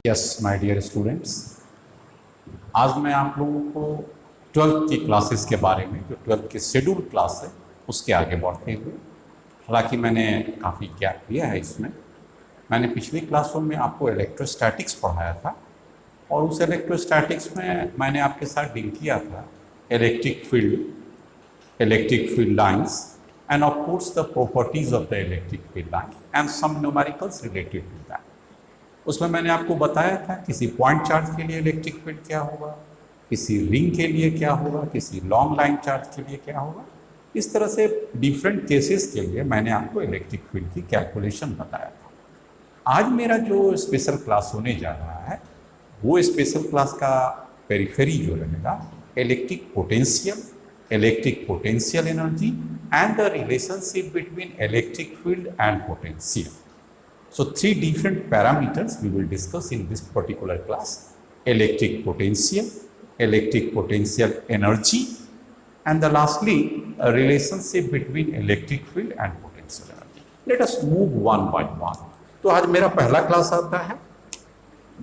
Yes my dear students, आज मैं आप लोगों को 12th की क्लासेस के बारे में, जो 12th की शेड्यूल क्लास है उसके आगे बढ़ते हुए, हालांकि मैंने काफ़ी गैप लिया है इसमें। मैंने पिछली क्लासों में आपको इलेक्ट्रोस्टैटिक्स पढ़ाया था और उस इलेक्ट्रोस्टैटिक्स में मैंने आपके साथ डील किया था electric field lines and of course the properties of the electric field line and some numericals related to that. उसमें मैंने आपको बताया था किसी पॉइंट चार्ज के लिए इलेक्ट्रिक फील्ड क्या होगा, किसी रिंग के लिए क्या होगा, किसी लॉन्ग लाइन चार्ज के लिए क्या होगा। इस तरह से डिफरेंट केसेस के लिए मैंने आपको इलेक्ट्रिक फील्ड की कैलकुलेशन बताया था। आज मेरा जो स्पेशल क्लास होने जा रहा है वो स्पेशल क्लास का पेरिफेरी जो रहेगा electric potential energy and the relationship between electric field and potential. So three different parameters we will discuss in this particular class: electric potential energy, and the lastly a relationship between electric field and potential energy. Let us move one by one. तो आज मेरा पहला class आता है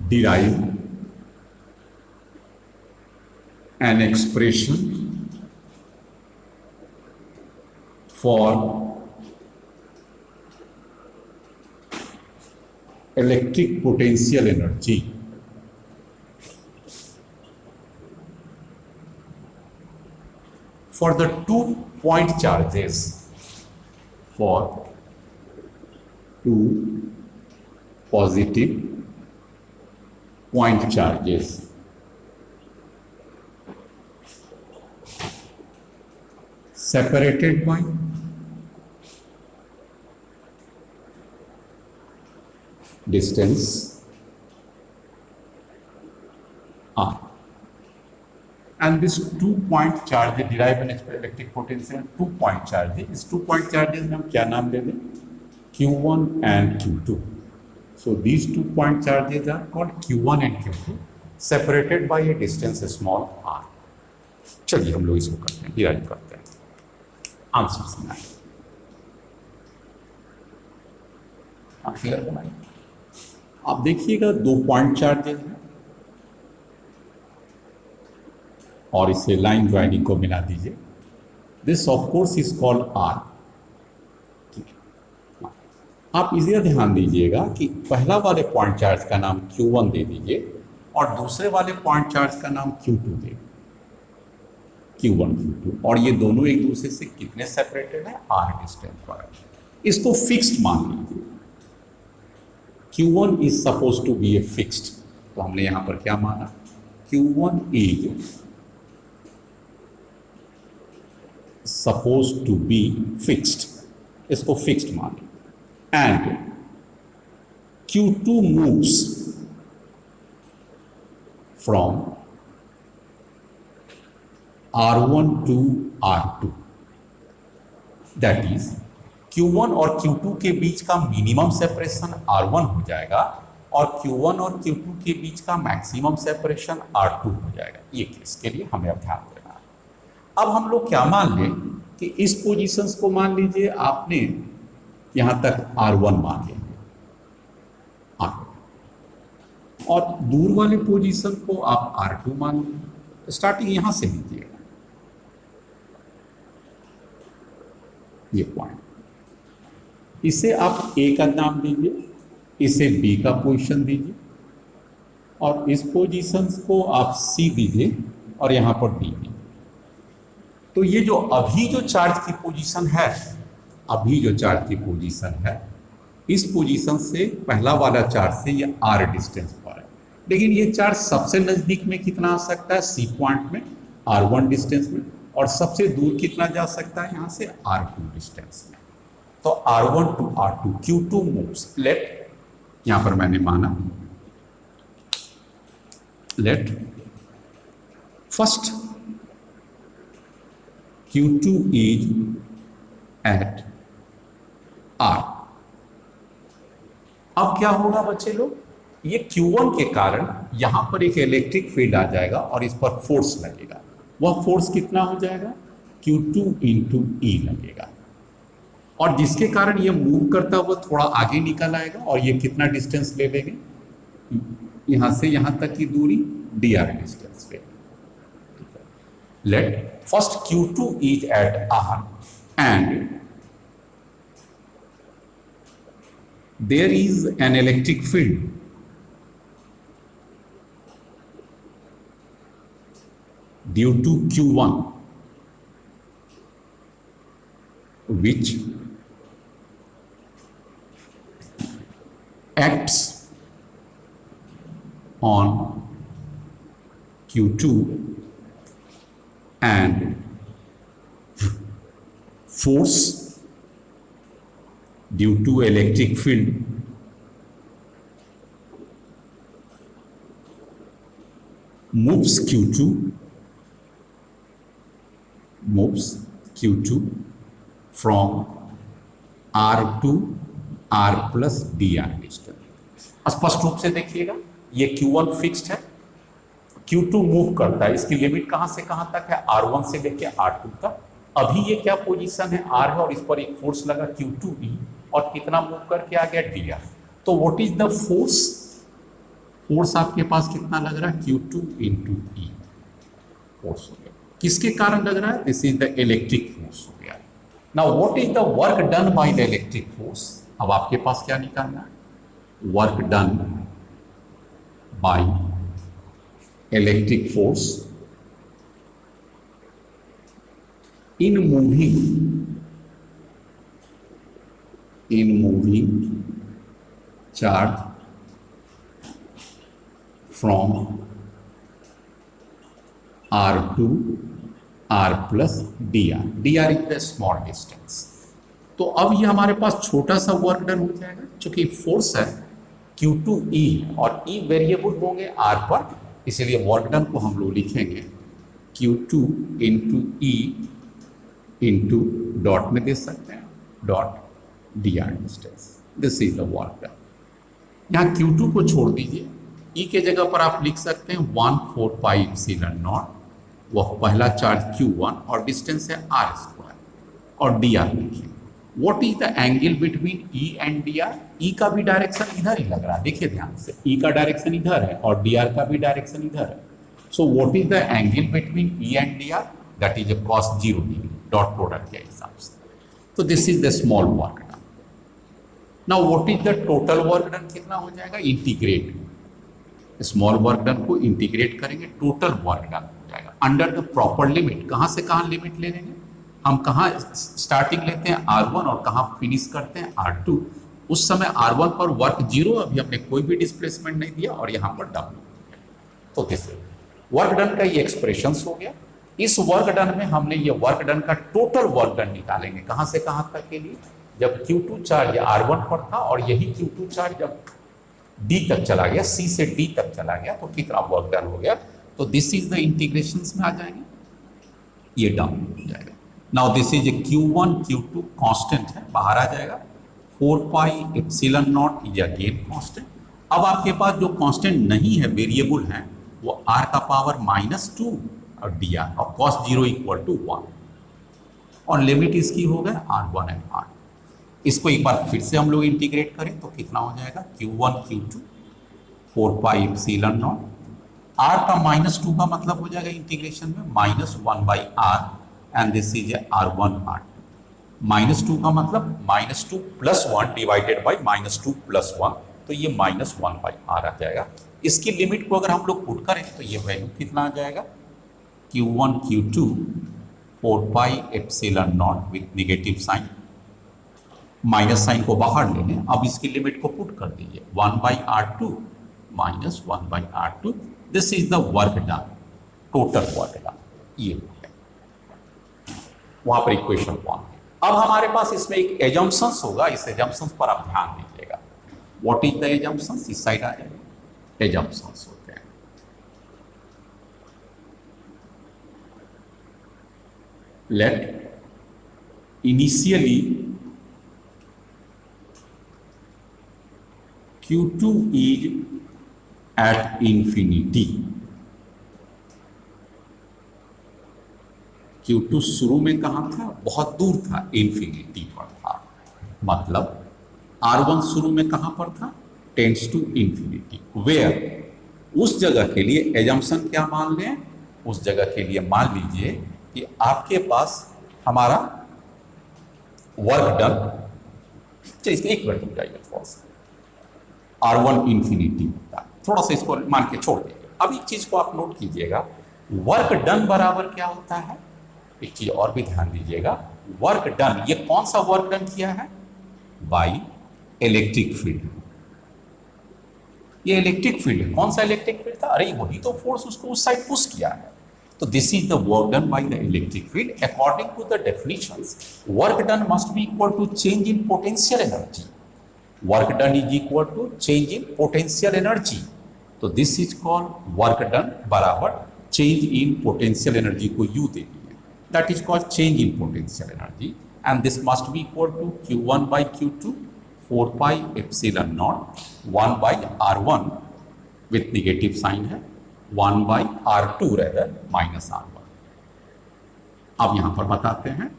derive an expression for electric potential energy for the 2 point charges, for 2 positive point charges separated by distance r, and this 2 point charge derive an electric potential 2 point charge. इस 2 point charges में हम क्या नाम दे दें? Q1 and Q2. So these 2 point charges are called Q1 and Q2 separated by a distance small r. चलिए हम लोग इसको करते हैं, डिराइव करते हैं। आंसर बनाइए, आप फिगर बनाइए। आप देखिएगा 2 पॉइंट चार्जेस हैं और इसे लाइन ज्वाइनिंग को मिला दीजिए। This of course is called R. ठीक है, आप इसे ध्यान दीजिएगा कि पहला वाले पॉइंट चार्ज का नाम Q1 दे दीजिए और दूसरे वाले पॉइंट चार्ज का नाम Q2 दे, Q1 Q2, और ये दोनों एक दूसरे से कितने सेपरेटेड है? R डिस्टेंस पर। इसको फिक्स्ड मान लीजिए। Q1 is supposed to be a fixed, तो हमने यहां पर क्या माना? Q1 is supposed to be fixed, इसको फिक्स्ड माने, and Q2 moves from R1 to R2, that is Q1 और Q2 के बीच का मिनिमम सेपरेशन R1 हो जाएगा और Q1 और Q2 के बीच का मैक्सिमम सेपरेशन R2 हो जाएगा। ये केस के लिए हमें अब ध्यान देना है। अब हम लोग क्या मान लें कि इस पोजीशंस को मान लीजिए आपने यहां तक R1 मान लेंगे, और दूर वाले पोजीशन को आप R2 मान लेंगे। स्टार्टिंग यहां से लीजिएगा, ये पॉइंट, इसे आप A का नाम दीजिए, इसे B का पोजीशन दीजिए और इस पोजीशंस को आप C दीजिए और यहां पर D दीजिए। तो ये जो अभी जो चार्ज की पोजीशन है, इस पोजीशन से पहला वाला चार्ज से ये R डिस्टेंस पर है, लेकिन ये चार्ज सबसे नजदीक में कितना आ सकता है? C पॉइंट में, R1 डिस्टेंस में, और सबसे दूर कितना जा सकता है? यहां से R2 डिस्टेंस में। तो R1 to R2 Q2 moves, late, यहां पर मैंने माना late first Q2 is at R। अब क्या होगा बच्चे लोग? ये Q1 के कारण यहां पर एक इलेक्ट्रिक फील्ड आ जाएगा और इस पर फोर्स लगेगा। वह फोर्स कितना हो जाएगा? Q2 into E लगेगा, और जिसके कारण ये मूव करता हुआ थोड़ा आगे निकल आएगा और ये कितना डिस्टेंस ले लेंगे? यहां से यहां तक की दूरी dr डिस्टेंस पे। Let first Q2 is at R and there is an electric field due to Q1 which acts on Q2 and force due to electric field moves Q2 from R to R plus dr distance. स्पष्ट रूप से देखिएगा, ये Q1 fixed है, Q2 move करता है, इसकी limit कहां से कहां तक है, R1 से लेके R2 तक। अभी ये क्या पोजीशन है, R है और इस पर एक फोर्स लगा Q2E और कितना मूव करके आ गया dr। तो व्हाट इज द फोर्स आपके पास कितना लग रहा है, Q2 इंटू E फोर्स हो गया। किसके कारण लग रहा है, this is the electric force हो गया। Now what is the work done by the electric force, अब आपके पास क्या निकालना है, work done by electric force in moving charge from R to R plus dr। dr is the small distance। तो अब ये हमारे पास छोटा सा वर्क डन हो जाएगा, क्योंकि फोर्स है Q2E और E वेरिएबल होंगे R पर, इसलिए वर्क डन को हम लोग लिखेंगे Q2 into E into dot में दे सकते हैं, dot dr distance. This is the work done. यहाँ Q2 को छोड़ दीजिए, E के जगह पर आप लिख सकते हैं 1/4 पाई एप्सिलॉन नॉट, वह पहला चार्ज Q1 और डिस्टेंस है r² और dr लिखिए। What is the angle between E and dr, E का भी डायरेक्शन इधर ही लग रहा है, देखिए ध्यान से, E का डायरेक्शन इधर है और dr का भी डायरेक्शन इधर है। So what is the angle between E and dr, that is cos 0 degree dot product के हिसाब से। तो this is the small work done. Now what is the total work done, कितना हो जाएगा, इंटीग्रेट स्मॉल वर्क डन को integrate करेंगे, total work done हो जाएगा अंडर द प्रॉपर लिमिट। कहां से कहां लिमिट ले लेंगे हम, कहां स्टार्टिंग लेते हैं R1 और कहां फिनिश करते हैं R2। उस समय R1 पर वर्क 0, अभी हमने कोई भी डिस्प्लेसमेंट नहीं दिया, और यहां पर W। तो दिस वर्क डन का ये एक्सप्रेशन हो गया। इस वर्क डन में हमने ये वर्क डन का टोटल वर्क डन निकालेंगे, कहां से कहां तक के लिए, जब Q2 चार्ज R1 पर था और यही Q2 चार्ज जब D तक चला गया, C से D तक चला गया, तो कितना वर्क डन हो गया। तो दिस इज द इंटीग्रेशंस में आ जाएंगे, ये डाउन हो जाएगा। Now this is Q1 Q2 constant है, बाहर आ जाएगा, 4 pi epsilon not is again constant. अब आपके पास जो कांस्टेंट नहीं है, वेरिएबल है, वो R का पावर -2 और dr और cos 0 इक्वल टू 1 और लिमिट इसकी हो गया R1 एंड R। इसको एक बार फिर से हम लोग इंटीग्रेट करें तो कितना हो जाएगा, Q1 Q2 4 pi epsilon not, R का -2 का मतलब हो जाएगा इंटीग्रेशन में -1/r and this is R1 R2। -2 का मतलब -2 + 1 डिवाइडेड बाई -2 + 1, तो ये -1/r आ जाएगा। इसकी लिमिट को अगर हम लोग पुट करें तो ये वैल्यू कितना आ जाएगा, Q1 Q2 4 pi epsilon not with negative sign, minus sign को बाहर ले लें। अब इसकी लिमिट को पुट कर दीजिए, 1/r2 -1/r2। This is the work done, total work done, ये हो गया। वहां पर इक्वेशन 1। अब हमारे पास इसमें एक एजम्पशंस होगा, इस एजम्पशंस पर आप ध्यान दीजिएगा। व्हाट इज द एजम्पशंस, इस साइड आ जाएगा, एजम्पशंस होते हैं। Let initially Q2 is at infinity। Q2 शुरू में कहां था, बहुत दूर था, इंफिनिटी पर था। मतलब R1 शुरू में कहां पर था, टेंड्स टू इंफिनिटी, वेयर उस जगह के लिए एजम्पशन क्या मान लें, उस जगह के लिए मान लीजिए कि आपके पास हमारा वर्क डन, चलिए एक मिनट रुक जाइए थोड़ा सा, R1 इंफिनिटी होता है, थोड़ा सा इसको मान के छोड़ देंगे। अब एक चीज को आप नोट कीजिएगा, वर्क डन बराबर क्या होता है, एक चीज और भी ध्यान दीजिएगा, वर्क डन, ये कौन सा वर्क डन किया है, बाई इलेक्ट्रिक फील्ड। ये इलेक्ट्रिक फील्ड है, कौन सा इलेक्ट्रिक फील्ड था, अरे वही तो फोर्स उसको उस साइड पुश किया है, तो this is the work done by the electric field. According to the definitions, work done must be equal to change in potential energy, work done is equal to change in potential energy, तो this is called work done बराबर change in potential energy को U दे दिए, that is called change in potential energy, and this must be equal to Q1 by Q2 4 pi epsilon naught 1 by R1 with negative sign है, 1 by R2 rather minus R1। अब यहां पर बताते हैं,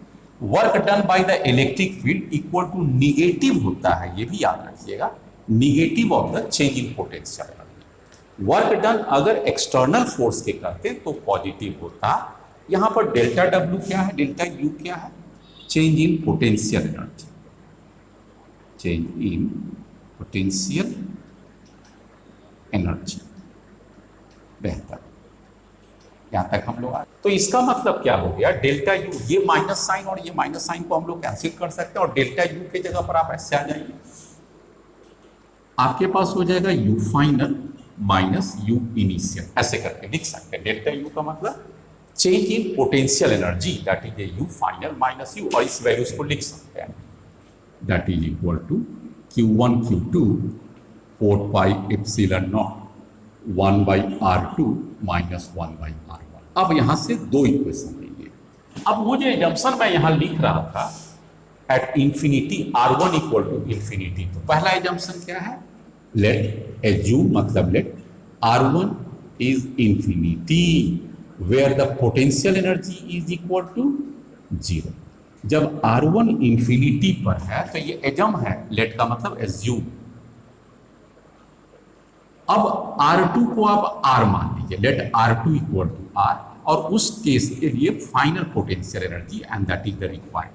work done by the electric field equal to negative होता है, ये भी याद रखिएगा, negative of the change in potential energy. Work done अगर एक्सटर्नल फोर्स के करते तो पॉजिटिव होता, यहां पर डेल्टा डब्ल्यू क्या है, डेल्टा यू क्या है, change in potential energy, change in potential energy. बेहतर, यहां तक हम लोग आए, तो इसका मतलब क्या हो गया, डेल्टा यू, ये माइनस साइन और ये माइनस साइन को हम लोग कैंसिल कर सकते हैं, और डेल्टा यू के जगह पर आप ऐसे आ जाइए, आपके पास हो जाएगा U final minus U initial, ऐसे करके लिख सकते हैं। डेल्टा यू का मतलब change in potential energy, that is U final minus U, और इस वैल्यूज को लिख सकते हैं, that is equal to Q1 Q2 4 pi epsilon naught 1 by R2 minus 1 by R1। अब यहां से दो इक्वेशन लेंगे। अब वो जो एजम्पशन मैं यहां लिख रहा था at infinity R1 equal to infinity, तो पहला एजम्पशन क्या है, लेट एज्यूम, मतलब let R1 is infinity where the potential energy is equal to 0। जब R1 इंफिनिटी पर है तो ये एजम है, लेट का मतलब एज्यूम। अब R2 को आप R मान लीजिए, late R2 equal to R, और उस केस के लिए final potential energy and that is the required.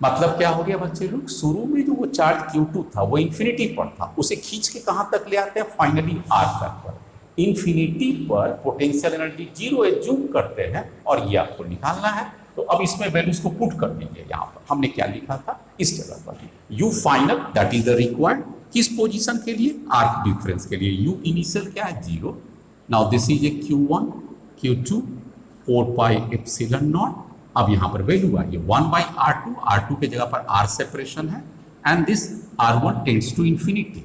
मतलब क्या हो गया बच्चे लोग, शुरू में जो वो चार्ज Q2 था वो इंफिनिटी पर था, उसे खींच के कहां तक ले आते हैं, फाइनली R तक पर। इंफिनिटी पर पोटेंशियल एनर्जी 0 एज्यूम करते हैं, और ये आपको निकालना है, तो अब इसमें वैल्यूज को पुट कर दीजिए। यहाँ पर हमने क्या लिखा था, इस जगह पर you final that is the required, किस पोजीशन के लिए, आर्क डिफरेंस के लिए, यू इनिशियल क्या है 0। Now this is A Q1 Q2 4 pi epsilon naught, अब यहाँ पर वैल्यू आई है 1 by R2, R2 के जगह पर R सेपरेशन है, and this R1 tends to infinity.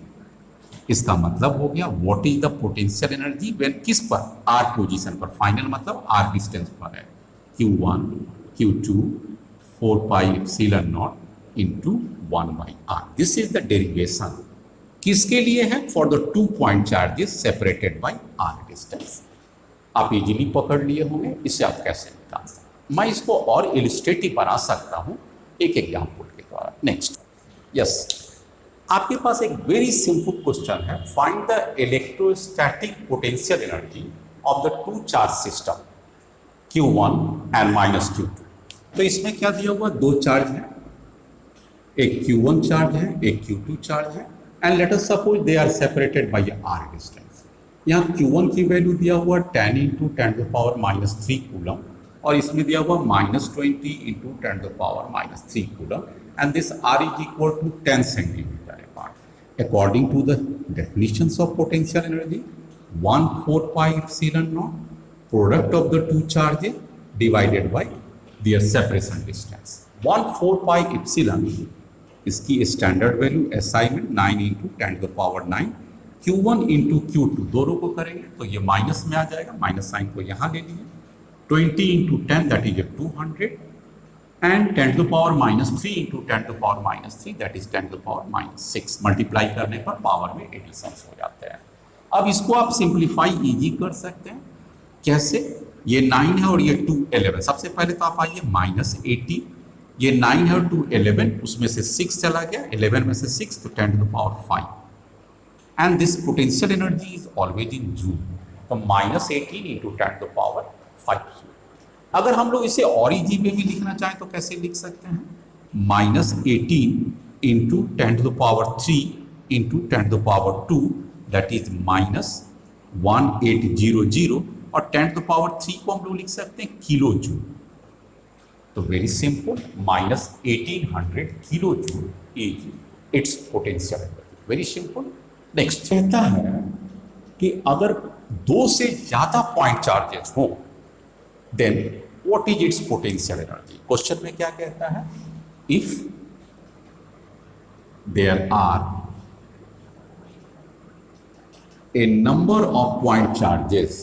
इसका मतलब हो गया what is the potential energy when, किस पर, R पोजीशन पर, फाइनल मतलब R डिस्टेंस पर है, Q1 Q2 4 pi epsilon naught into 1 by R। This is the derivation, किसके लिए है, for the 2 point charges separated by R distance। आप इजीली पकड़ लिए होंगे, इससे आप कैसे निकाल सकते हैं। मैं इसको और इलिस्ट्रेटिव बना सकता हूं एक एग्जाम्पल के द्वारा। नेक्स्ट, यस, आपके पास एक वेरी सिंपल क्वेश्चन है, find the electrostatic potential energy of the 2 charge system Q1 and minus Q2। तो इसमें क्या दिया हुआ, 2 चार्ज है, एक Q1 चार्ज है, एक Q2 चार्ज है, and let us suppose they are separated by R distance. यहाँ Q1 की वैल्यू दिया हुआ 10 × 10⁻³ कूलम, और इसमें दिया हुआ -20 × 10⁻³ coulomb, and this R is equal to 10 centimetre apart. According to the definitions of potential energy, 1/4 pi epsilon naught product of the 2 charges divided by their separation distance। 1/4 pi epsilon इसकी standard value SI में 9 × 10⁹ Q1 × Q2 दोनों को करेंगे तो ये minus में आ जाएगा, minus sign को यहाँ ले लीजिए, 20 × 10 that is 200, and 10⁻³ × 10⁻³ that is 10⁻⁻6। Multiply करने पर पावर में एडिशंस हो जाते हैं। अब इसको आप सिंप्लीफाई इजी कर सकते हैं, कैसे, ये 9 है और ये 2 11। सबसे पहले तो आप आइए -80, ये 9 है और 2 11, उसमें से 6 चला गया, 11 में से 6 तो 10⁵, and this potential energy is always in joule. तो -18 into 10 to the power 5 joule. अगर हम लोग इसे और इजी में भी लिखना चाहें तो कैसे लिख सकते हैं? -18 into 10 to the power 3 into 10 to the power 2, that is -1800, और 10 to the power 3 को हम लोग लिख सकते हैं किलो जूल. तो very simple, -1800 kilo joule is its potential energy. Very simple. Next कहता है कि अगर 2 से ज्यादा पॉइंट चार्जेस हो, then what is its potential energy. Question में क्या कहता है? If there are a number of point charges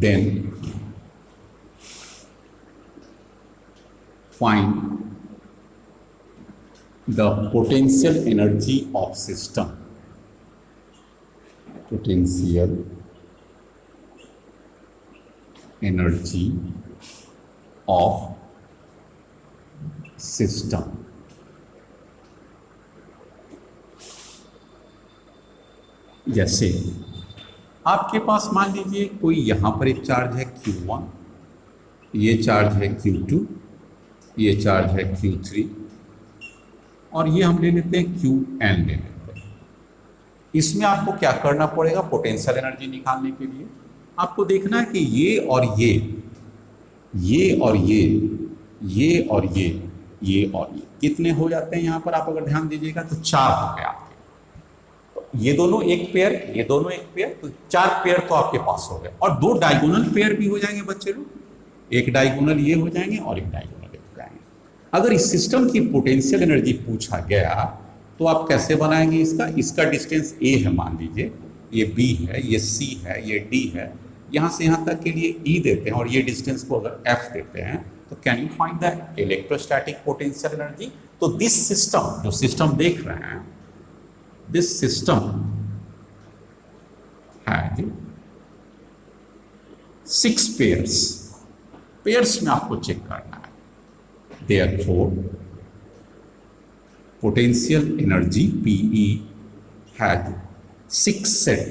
then find the potential energy of system. Potential energy of system. जैसे आपके पास मान लीजिए कोई यहां पर एक चार्ज है Q1, ये चार्ज है Q2, ये चार्ज है Q3, और ये हम ले लेते हैं Qn ले लेते हैं. इसमें आपको क्या करना पड़ेगा? पोटेंशियल एनर्जी निकालने के लिए आपको देखना है कि ये और ये और ये और ये और ये कितने हो जाते हैं. यहां पर आप अगर ध्यान दीजिएगा तो 4 हो गए आपके. तो ये दोनों एक पेयर, ये दोनों एक पेयर, तो 4 पेयर तो आपके पास हो गए. और 2 डायगोनल पेयर भी हो जाएंगे बच्चे लोग. एक डायगोनल ये हो जाएंगे और एक डायगोनल ये हो जाएंगे. अगर इस सिस्टम की पोटेंशियल एनर्जी पूछा गया तो आप कैसे बनाएंगे इसका डिस्टेंस a है मान लीजिए, ये b है, ये c है, ये d है. यहां से यहां तक के लिए e देते हैं और ये डिस्टेंस को अगर f देते हैं तो can you find the electrostatic potential energy. तो दिस सिस्टम, जो सिस्टम देख रहे हैं, दिस सिस्टम हैज 6 पेयर्स में आपको चेक करना है. Therefore potential energy PE has 6 set.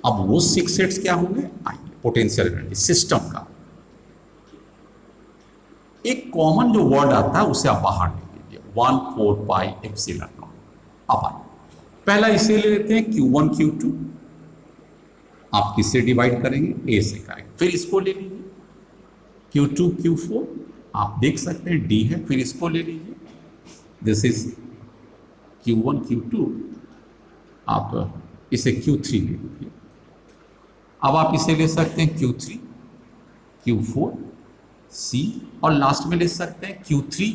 अब वो 6 सेट्स क्या होंगे? आइए, पोटेंशियल एनर्जी सिस्टम का एक कॉमन जो वर्ड आता है उसे आप बाहर ले लीजिए, 1/4 पाई एप्सिलॉन नॉट. अब पहला इसे ले लेते हैं Q1 Q2, आप किससे डिवाइड करेंगे? A से करेंगे. फिर इसको ले लीजिए Q2 Q4, आप देख सकते हैं D है. फिर इसको ले लीजिए, दिस इज Q1 Q2, आप इसे Q3 ले लीजिए. अब आप इसे ले सकते हैं Q3 Q4 C, और लास्ट में ले सकते हैं Q3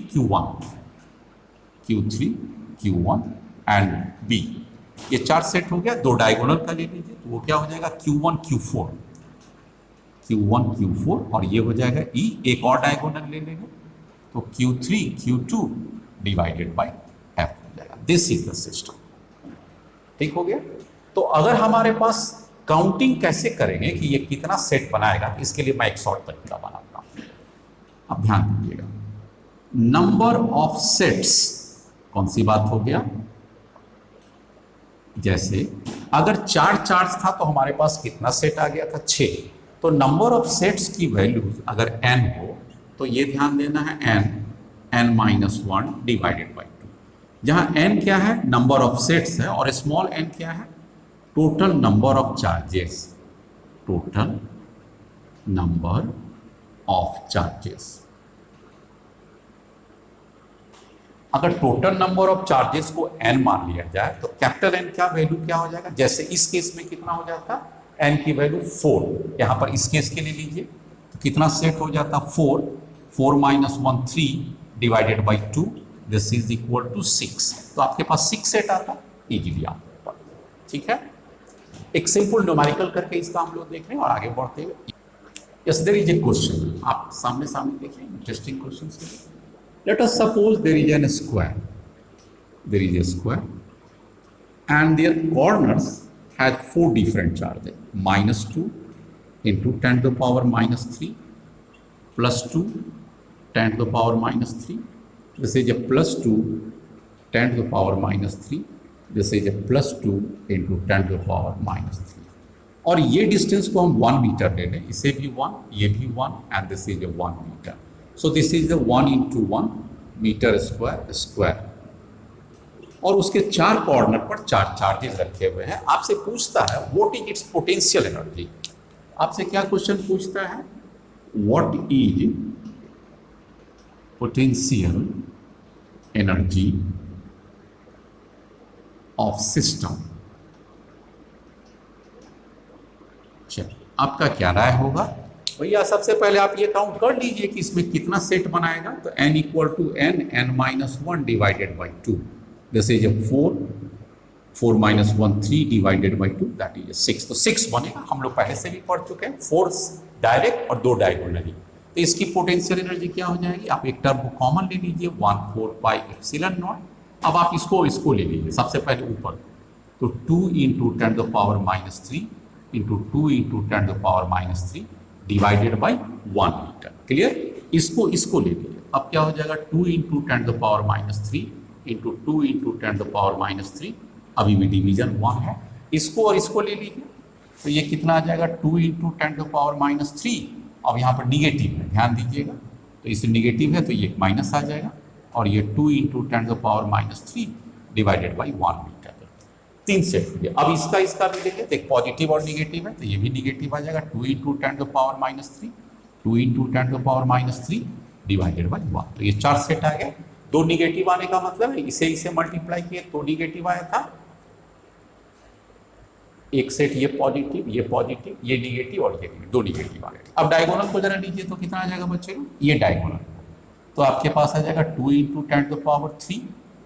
Q1 एंड B. ये 4 सेट हो गया. 2 डायगोनल का ले लीजिए तो वो क्या हो जाएगा? Q1 Q4, और ये हो जाएगा E. एक और डायगोनल ले लेंगे तो Q3 Q2 divided by F हो जाएगा. This is the system. ठीक हो गया. तो अगर हमारे पास काउंटिंग कैसे करेंगे कि ये कितना सेट बनाएगा, तो इसके लिए मैं एक शॉर्ट तरीका बनाता हूं. अब ध्यान दीजिएगा, नंबर ऑफ सेट्स, कौन सी बात हो गया? जैसे अगर 4 चार्ज था तो हमारे पास कितना सेट आ गया था? 6. तो नंबर ऑफ सेट्स की वैल्यूज अगर n हो तो ये ध्यान देना है n-1 डिवाइडेड बाई 2. जहां n क्या है? नंबर ऑफ सेट्स है, और स्मॉल n क्या है? Total number of charges. Total number of charges. अगर टोटल नंबर ऑफ चार्जेस को n मान लिया जाए तो कैपिटल N क्या वैल्यू क्या हो जाएगा? जैसे इस केस में कितना हो जाता? n की वैल्यू 4. यहां पर इस केस के लिए लीजिए तो कितना सेट हो जाता? 4 - 1 3 divided by 2, this is equal to 6. तो आपके पास 6 सेट आता इजीली आपके पास. ठीक है. एक सिंपल न्यूमेरिकल करके इसका हम लोग देख रहे हैं और आगे बढ़ते हुए. Yes, there is a question. आप सामने देखें, interesting question. Let us suppose there is a square and their corners has 4 different charges: -2 into 10 to the power -3 plus 2 10 to the power minus 3. This is a plus 2 10 to the power minus 3. This is a plus 2 into 10 to the power minus 3. और ये distance को हम 1 metre ले लें, इसे भी 1, ये भी 1, and this is 1 metre. So this is 1 into 1 metre square square. और उसके 4 कॉर्नर पर 4 चार्जेस रखे हुए हैं. आपसे पूछता है what is its potential energy. आपसे क्या क्वेश्चन पूछता है, what is potential energy of system. चलिए आपका क्या राय होगा भैया. सबसे पहले आप ये काउंट कर लीजिए कि इसमें कितना सेट बनाएगा. तो n equal to n minus 1 divided by 2. This is 4 minus 1 3 divided by 2 that is 6. तो 6 बनेगा. हम लोग पहले से भी पढ़ चुके हैं. 4 डायरेक्ट और 2 डायगोनली. तो इसकी पोटेंशियल एनर्जी क्या हो जाएगी. आप एक टर्म को कॉमन ले लीजिए 1/4 पाई एप्सिलॉन नॉट. अब आप इसको ले लीजिए सबसे पहले ऊपर. तो 2 into 10 to the power minus 3 into 2 into 10 to the power minus 3 divided by 1 metre. Clear. इसको ले लीजिए. अब क्या हो जाएगा 2 into 10 to the power minus 3 into 2 into 10 to the power minus 3. अभी भी डिवीजन 1 है. इसको और इसको ले लीजिए. तो ये कितना आ जाएगा 2 into 10 to the power minus 3. अब यहाँ पर निगेटिव है, ध्यान दीजिएगा. तो इससे निगेटिव है तो ये माइनस आ जाएगा. और ये 2 into 10 to the power minus 3 divided by 1 metre. 3 set हो गया. अब इसका भी देखें. एक पॉजिटिव और निगेटिव है तो ये भी निगेटिव आ जाएगा. 2 into 10 to the power minus 3 2 into 10 to the power minus 3 divided by 1. तो ये 4 सेट आ गया. 2 निगेटिव आने का मतलब है इसे मल्टीप्लाई किए तो निगेटिव आया था. एक सेट ये पॉजिटिव, ये निगेटिव और ये 2 निगेटिव आ गए. अब डायगोनल को जरा लीजिए तो कितना आ जाएगा बच्चे लोग. ये डायगोनल तो आपके पास आ जाएगा 2 into 10 to the power 3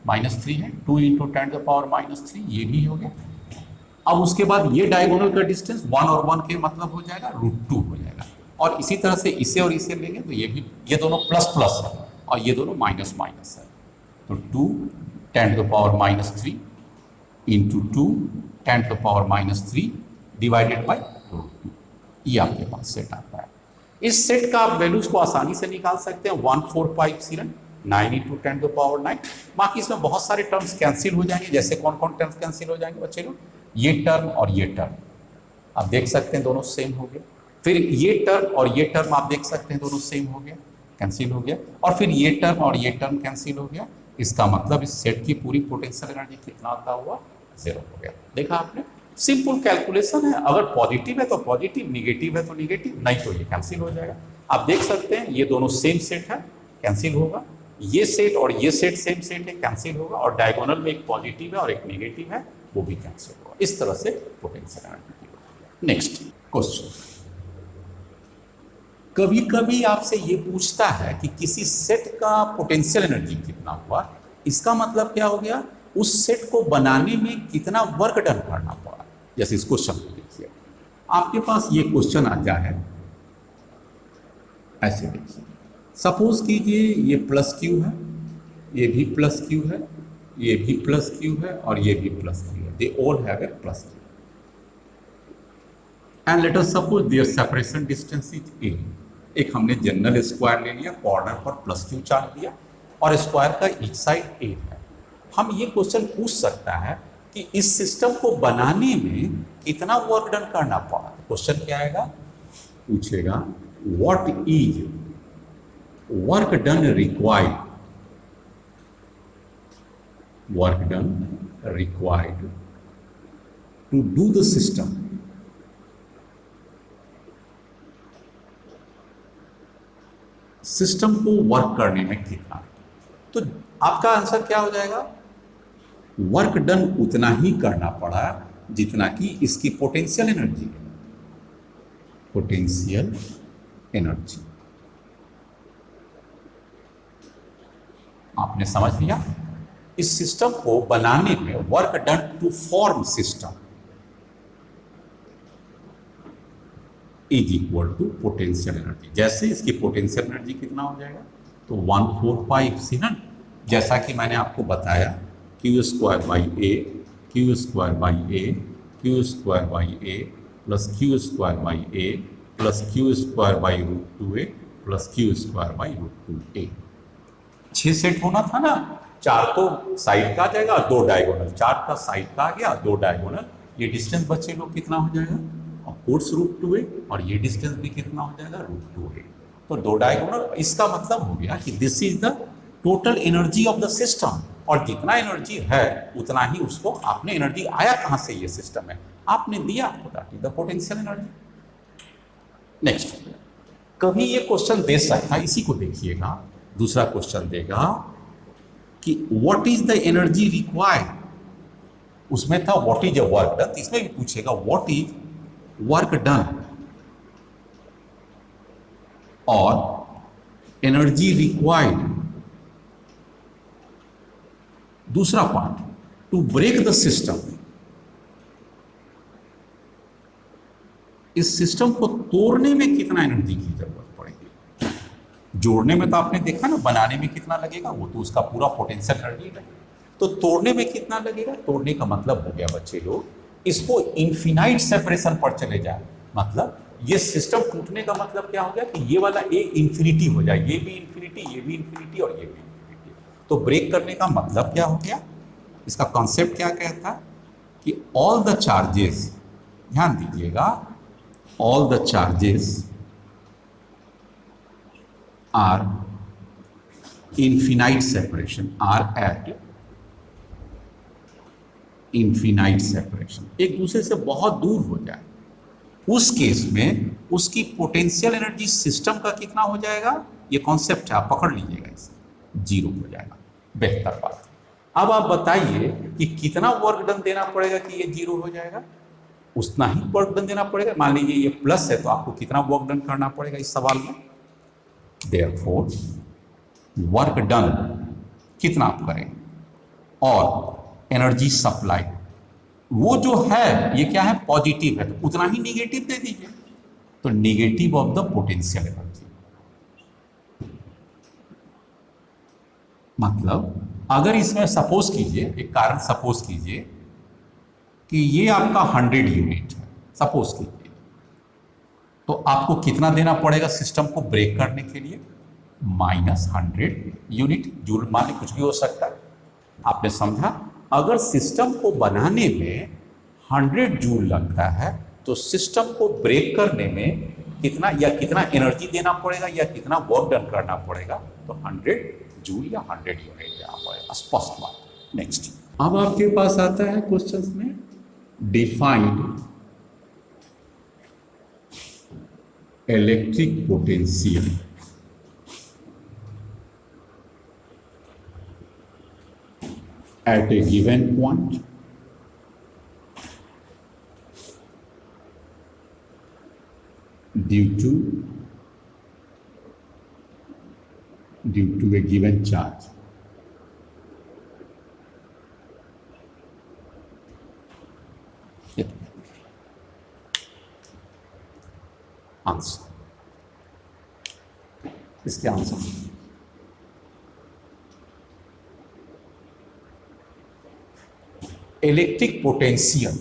minus 3 है. 2 into 10 to the power minus 3 ये भी हो गया. अब उसके बाद ये डायगोनल का डिस्टेंस 1 और 1 के मतलब हो जाएगा √2 हो जाएगा. और इसी तरह से इसे और इसे लेंगे तो ये दोनों प्लस प्लस है और ये दोनों माइनस माइनस है. तो 2 10 to the power minus 3 into 2 10 to the power minus 3 divided by √2. ये आपके पास सेट आता है. इस सेट का आप वैल्यूज को आसानी से निकाल सकते हैं. 1/4 pi epsilon 9 into 10 to the power 9. बाकी इसमें बहुत सारे टर्म्स कैंसिल हो जाएंगे. जैसे कौन कौन टर्म्स कैंसिल हो जाएंगे बच्चे लोग. ये टर्म और ये टर्म आप देख सकते हैं दोनों सेम हो गए. फिर ये टर्म और ये टर्म आप देख सकते हैं दोनों सेम हो गया, कैंसिल हो गया. और फिर ये टर्म और ये टर्म कैंसिल हो गया. इसका मतलब इस सेट की पूरी पोटेंशियल एनर्जी कितना आता हुआ 0 हो गया. देखा आपने. सिंपल कैलकुलेशन है. अगर पॉजिटिव है तो पॉजिटिव, निगेटिव है तो निगेटिव, नहीं तो ये कैंसिल हो जाएगा. आप देख सकते हैं ये दोनों सेम सेट है, कैंसिल होगा. ये सेट और ये सेट सेम सेट है, कैंसिल होगा. और डायगोनल में एक पॉजिटिव है और एक नेगेटिव है, वो भी कैंसिल होगा. इस तरह से पोटेंशियल एनर्जी. Next question. कभी कभी आपसे ये पूछता है कि किसी सेट का पोटेंशियल एनर्जी कितना हुआ. इसका मतलब क्या हो गया, उस सेट को बनाने में कितना वर्क डन करना पड़ा. जैसे इस क्वेश्चन को देखिए. आपके पास ये क्वेश्चन आ जाए ऐसे. देखिए सपोज कीजिए ये प्लस क्यू है, ये भी प्लस क्यू है, ये भी प्लस क्यू है और ये भी प्लस क्यू है. They all have a plus Q. And let us suppose their separation distance is a. एक हमने जनरल स्क्वायर ले लिया, कॉर्नर पर प्लस क्यू चार्ज दिया और स्क्वायर का ईच साइड ए है. हम ये क्वेश्चन पूछ सकता है कि इस सिस्टम को बनाने में कितना वर्क डन करना पड़ा. क्वेश्चन क्या आएगा, पूछेगा what is work done required to do the system को वर्क करने में कितना. तो आपका आंसर क्या हो जाएगा, वर्क डन उतना ही करना पड़ा जितना कि इसकी पोटेंशियल एनर्जी है. पोटेंशियल एनर्जी आपने समझ लिया. इस सिस्टम को बनाने में work done to form system is equal to potential energy. जैसे इसकी पोटेंशियल एनर्जी कितना हो जाएगा, तो 1/4 पाई एप्सिलॉन, जैसा कि मैंने आपको बताया, Q square by A, Q square by A, Q square by A plus Q square by A plus Q square by √2a plus Q square by √2a। 6 set होना था ना, 4 तो साइड का आ जाएगा, 2 डायगोनल, 4 का साइड का आ गया, 2 diagonal, ये डिस्टेंस बचे लोग कितना हो जाएगा, ऑफ कोर्स √2a, और ये डिस्टेंस भी कितना हो जाएगा, √2a। तो 2 डायगोनल, इसका मतलब हो गया कि this is the total energy of the system, और जितना एनर्जी है उतना ही उसको आपने एनर्जी आया कहां से, ये सिस्टम है आपने दिया, तो that is the potential energy. Next, कभी ये क्वेश्चन दे सकता है, इसी को देखिएगा, दूसरा क्वेश्चन देगा कि what is the energy required, उसमें था what is a work done, इसमें भी पूछेगा व्हाट इज वर्क डन, और एनर्जी रिक्वायर्ड, दूसरा part, to break the system, इस सिस्टम को तोड़ने में कितना एनर्जी की जरूरत पड़ेगी। जोड़ने में तो आपने देखा ना, बनाने में कितना लगेगा, वो तो उसका पूरा पोटेंशियल एनर्जी है, तो तोड़ने में कितना लगेगा। तोड़ने का मतलब हो गया बच्चे लोग, इसको इन्फिनाइट सेपरेशन पर चले जाए, मतलब ये सिस्टम टूटने का मतलब क्या हो गया कि ये वाला ए इंफिनिटी हो जाए, ये भी इंफिनिटी, ये भी इंफिनिटी, और ये भी इंफिनिटी। तो ब्रेक करने का मतलब क्या हो गया, इसका कॉन्सेप्ट क्या कहता है कि ऑल द चार्जेस, ध्यान दीजिएगा, all the charges are infinite separation, are at infinite separation, एक दूसरे से बहुत दूर हो जाए, उस केस में उसकी पोटेंशियल एनर्जी सिस्टम का कितना हो जाएगा, ये कॉन्सेप्ट है, आप पकड़ लीजिएगा, इसे 0 हो जाएगा। बेहतर बात। अब आप बताइए कि कितना वर्क डन देना पड़ेगा कि ये 0 हो जाएगा। उतना ही वर्क डन देना पड़ेगा। मान लीजिए ये प्लस है, तो आपको कितना वर्क डन करना पड़ेगा इस सवाल में। देयरफॉर वर्क डन कितना आप करेंगे, और एनर्जी सप्लाई, वो जो है ये क्या है, पॉजिटिव है, तो उतना ही निगेटिव दे दीजिए, तो negative of the potential energy. मतलब अगर इसमें सपोज कीजिए, एक कारण सपोज कीजिए कि ये आपका 100 यूनिट है, सपोज कीजिए, तो आपको कितना देना पड़ेगा सिस्टम को ब्रेक करने के लिए, -100 यूनिट। जूल मान कुछ भी हो सकता है, आपने समझा। अगर सिस्टम को बनाने में 100 जूल लगता है, तो सिस्टम को ब्रेक करने में कितना या कितना एनर्जी देना पड़ेगा या कितना वर्क डन करना पड़ेगा, तो 100 जूल या 100 यूनिट देना पड़ेगा। स्पष्ट बात। नेक्स्ट, अब आपके पास आता है क्वेश्चंस में defined electric potential at a given point due to a given charge. Answer, इसके answer electric potential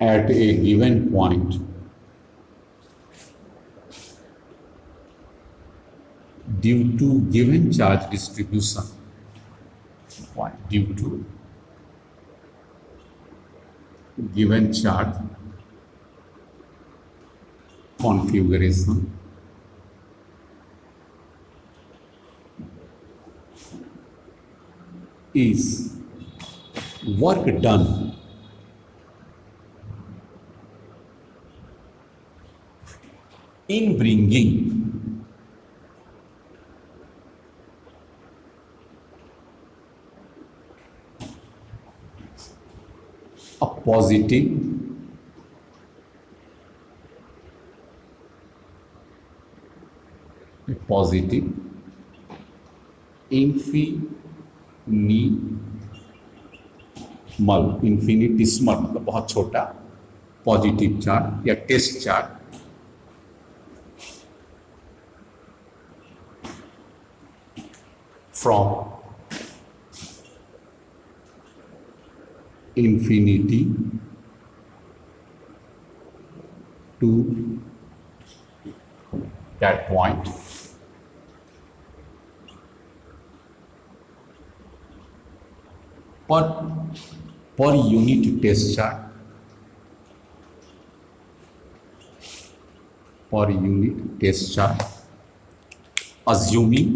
at a given point due to given charge distribution, due to given charge configuration is work done in bringing a positive infinitesimal मतलब बहुत छोटा positive charge या test charge from infinity to that point, per unit test charge, per unit test charge, assuming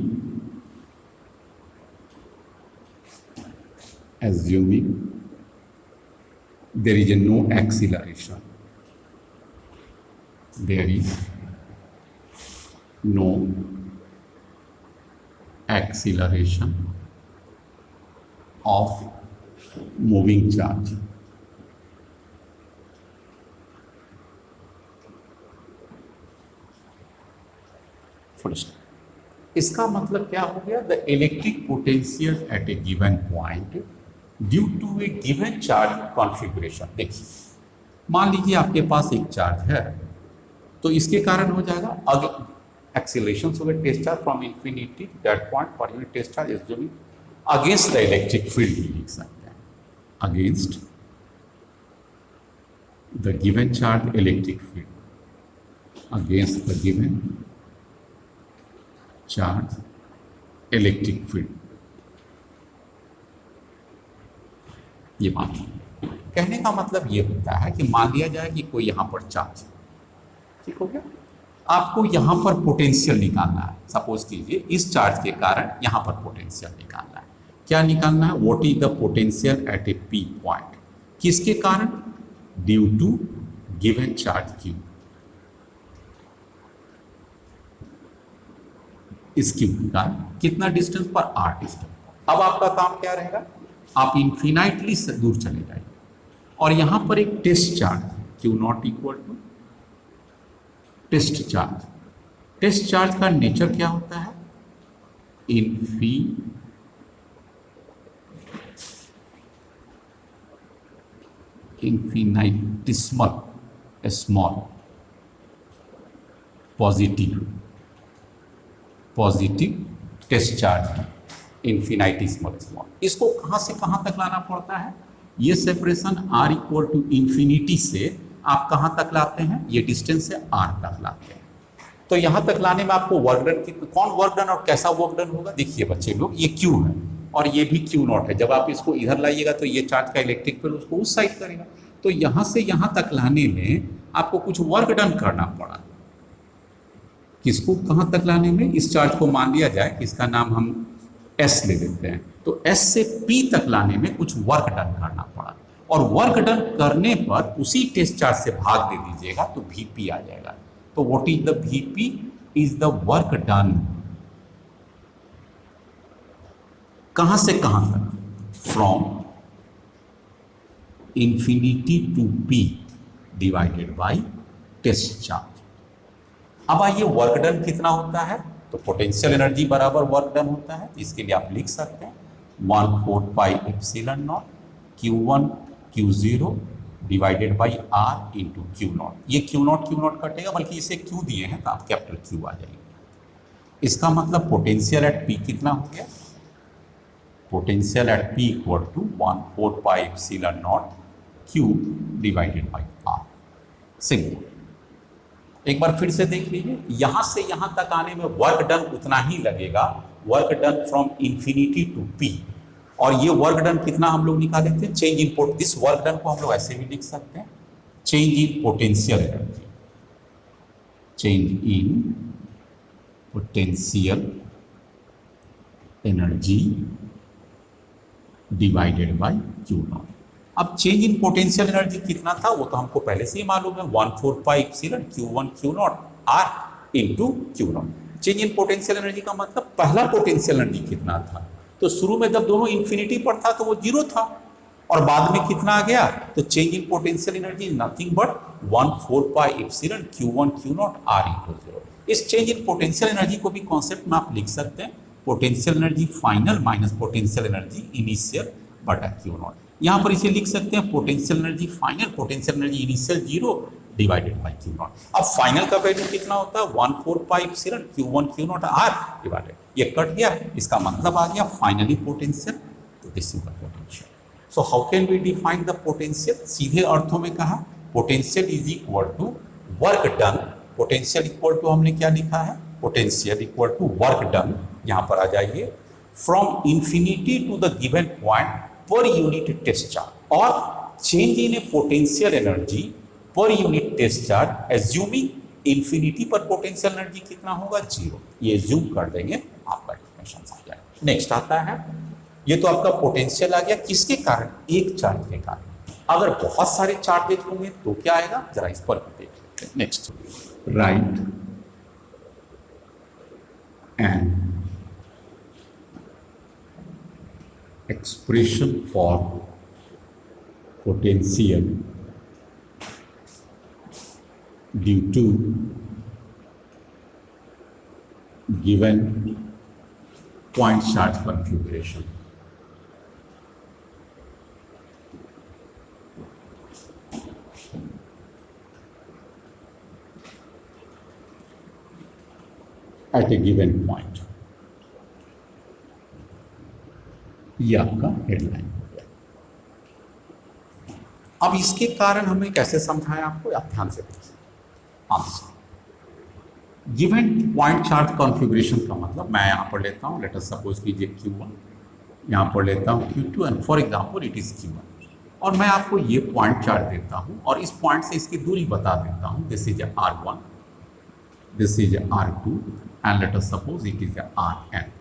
there is no acceleration, there is no acceleration of moving charge. इसका मतलब क्या हो गया? The electric potential at a given point due to a given charge configuration. देखिए, मान लीजिए आपके पास एक चार्ज है, तो इसके कारण हो जाएगा अगर acceleration of a test charge from infinity that point पर यूनिट टेस्ट चार्ज इज जो भी अगेंस्ट द इलेक्ट्रिक फील्ड भी लिख सकते हैं, against the given charge electric field, against the given charge electric field. ये मान कहने का मतलब ये होता है कि मान लिया जाए कि कोई यहां पर चार्ज है, ठीक हो गया, आपको यहां पर पोटेंशियल निकालना है। सपोज कीजिए इस चार्ज के कारण यहां पर पोटेंशियल निकालना है। क्या निकालना है? What is the potential at a P point, किसके कारण? Due to given charge Q, इस क्यू का कितना डिस्टेंस पर? आर डिस्टेंस पर। अब आपका काम क्या रहेगा? आप इन्फिनाइटली से दूर चले जाइए और यहां पर एक test charge Q not equal to test charge. Test charge का नेचर क्या होता है? Infinitesimal small positive test charge है, इन्फिनाइटिस्मल स्मॉल। इसको कहां से कहां तक लाना पड़ता है? ये separation are equal to infinity से आप कहां तक लाते हैं? ये डिस्टेंस से आर तक लाते हैं। तो यहां तक लाने में आपको वर्क डन, कौन वर्क डन और कैसा वर्क डन होगा? देखिए बच्चे लोग, ये क्यू है और ये भी क्यू नॉट है। जब आप इसको इधर लाइएगा तो ये चार्ज का इलेक्ट्रिक फील्ड उसको उस साइड करेगा। तो यहां से यहां तक लाने में आपको कुछ वर्क डन करना पड़ा। किसको कहां तक लाने में? इस चार्ज को मान लिया जाए कि इसका नाम हम एस ले लेते हैं, तो एस से पी तक लाने में कुछ वर्क डन करना पड़ा। और वर्क डन करने पर उसी टेस्ट चार्ज से भाग दे दीजिएगा तो वीपी आ जाएगा। तो what is the VP? Is the work done कहां से कहां तक? From infinity to P divided by test charge. अब आइए वर्क डन कितना होता है? तो पोटेंशियल एनर्जी बराबर वर्क डन होता है। इसके लिए आप लिख सकते हैं 1/4 pi epsilon nought Q1 Q0 divided by R into Q nought. ये क्यू नॉट कटेगा, बल्कि इसे क्यू दिए हैं तो आप कैपिटल क्यू आ जाएंगे। इसका मतलब पोटेंशियल एट पी कितना हो गया? Potential at P equal to 1/4 pi epsilon nought Q divided by R। Simple. एक बार फिर से देख लीजिए, यहां से यहां तक आने में वर्क डन उतना ही लगेगा, work done from infinity to P. और ये वर्क डन कितना हम लोग निकाले थे? Change in pot, this work done को हम लोग ऐसे भी लिख सकते हैं, change in potential energy, change in potential energy divided by Q nought. अब चेंज इन पोटेंशियल एनर्जी कितना था वो तो हमको पहले से ही मालूम है, 1/4 pi epsilon Q1 Q nought R into Q not. Change in potential energy का मतलब पहला पोटेंशियल एनर्जी कितना था? तो शुरू में जब दोनों इंफिनिटी पर था तो वो 0 था, और बाद में कितना आ गया? तो change in potential energy nothing but 1/4 pi epsilon Q1 Q nought R into 0। इस चेंज इन पोटेंशियल एनर्जी को भी कॉन्सेप्ट में आप लिख सकते हैं, potential energy final minus potential energy initial बटा क्यू नॉट। यहाँ पर इसे लिख सकते हैं potential energy final, potential energy initial 0 divided by Q nought. अब फाइनल का वैल्यू कितना होता है? 1/4 pi epsilon Q1 Q nought R divided, ये कट गया, इसका मतलब आ गया फाइनली पोटेंशियल। तो this is the potential. So how can we define the potential? सीधे अर्थों में कहा, potential is equal to work done. Potential equal to हमने क्या लिखा है? Potential equal to work done, यहां पर आ जाइए, from infinity to the given point पर यूनिट टेस्ट चार्ज, और change in a potential energy per unit test charge assuming infinity पर पोटेंशियल एनर्जी कितना होगा? 0। ये एज्यूम कर देंगे, आपका डिफिनेशन आ जाएगा। नेक्स्ट आता है, ये तो आपका पोटेंशियल आ गया, किसके कारण? एक चार्ज के कारण। अगर बहुत सारे चार्जेज होंगे तो क्या आएगा? जरा इस पर देख लेते हैं। Next, right and expression for potential due to given point charge configuration. At a given point. ये आपका हेडलाइन हो गया। अब इसके कारण हमें कैसे समझाया आपको, आप ध्यान से देखिए। Answer given point charge configuration का मतलब मैं यहां पर लेता हूं, लेट अस सपोज कीजिए Q1, यहां पर लेता हूं Q2 and for example it is Q1, और मैं आपको ये पॉइंट चार्ज देता हूं और इस पॉइंट से इसकी दूरी बता देता हूं, this is R1, this is R2 and let us suppose it is Rn।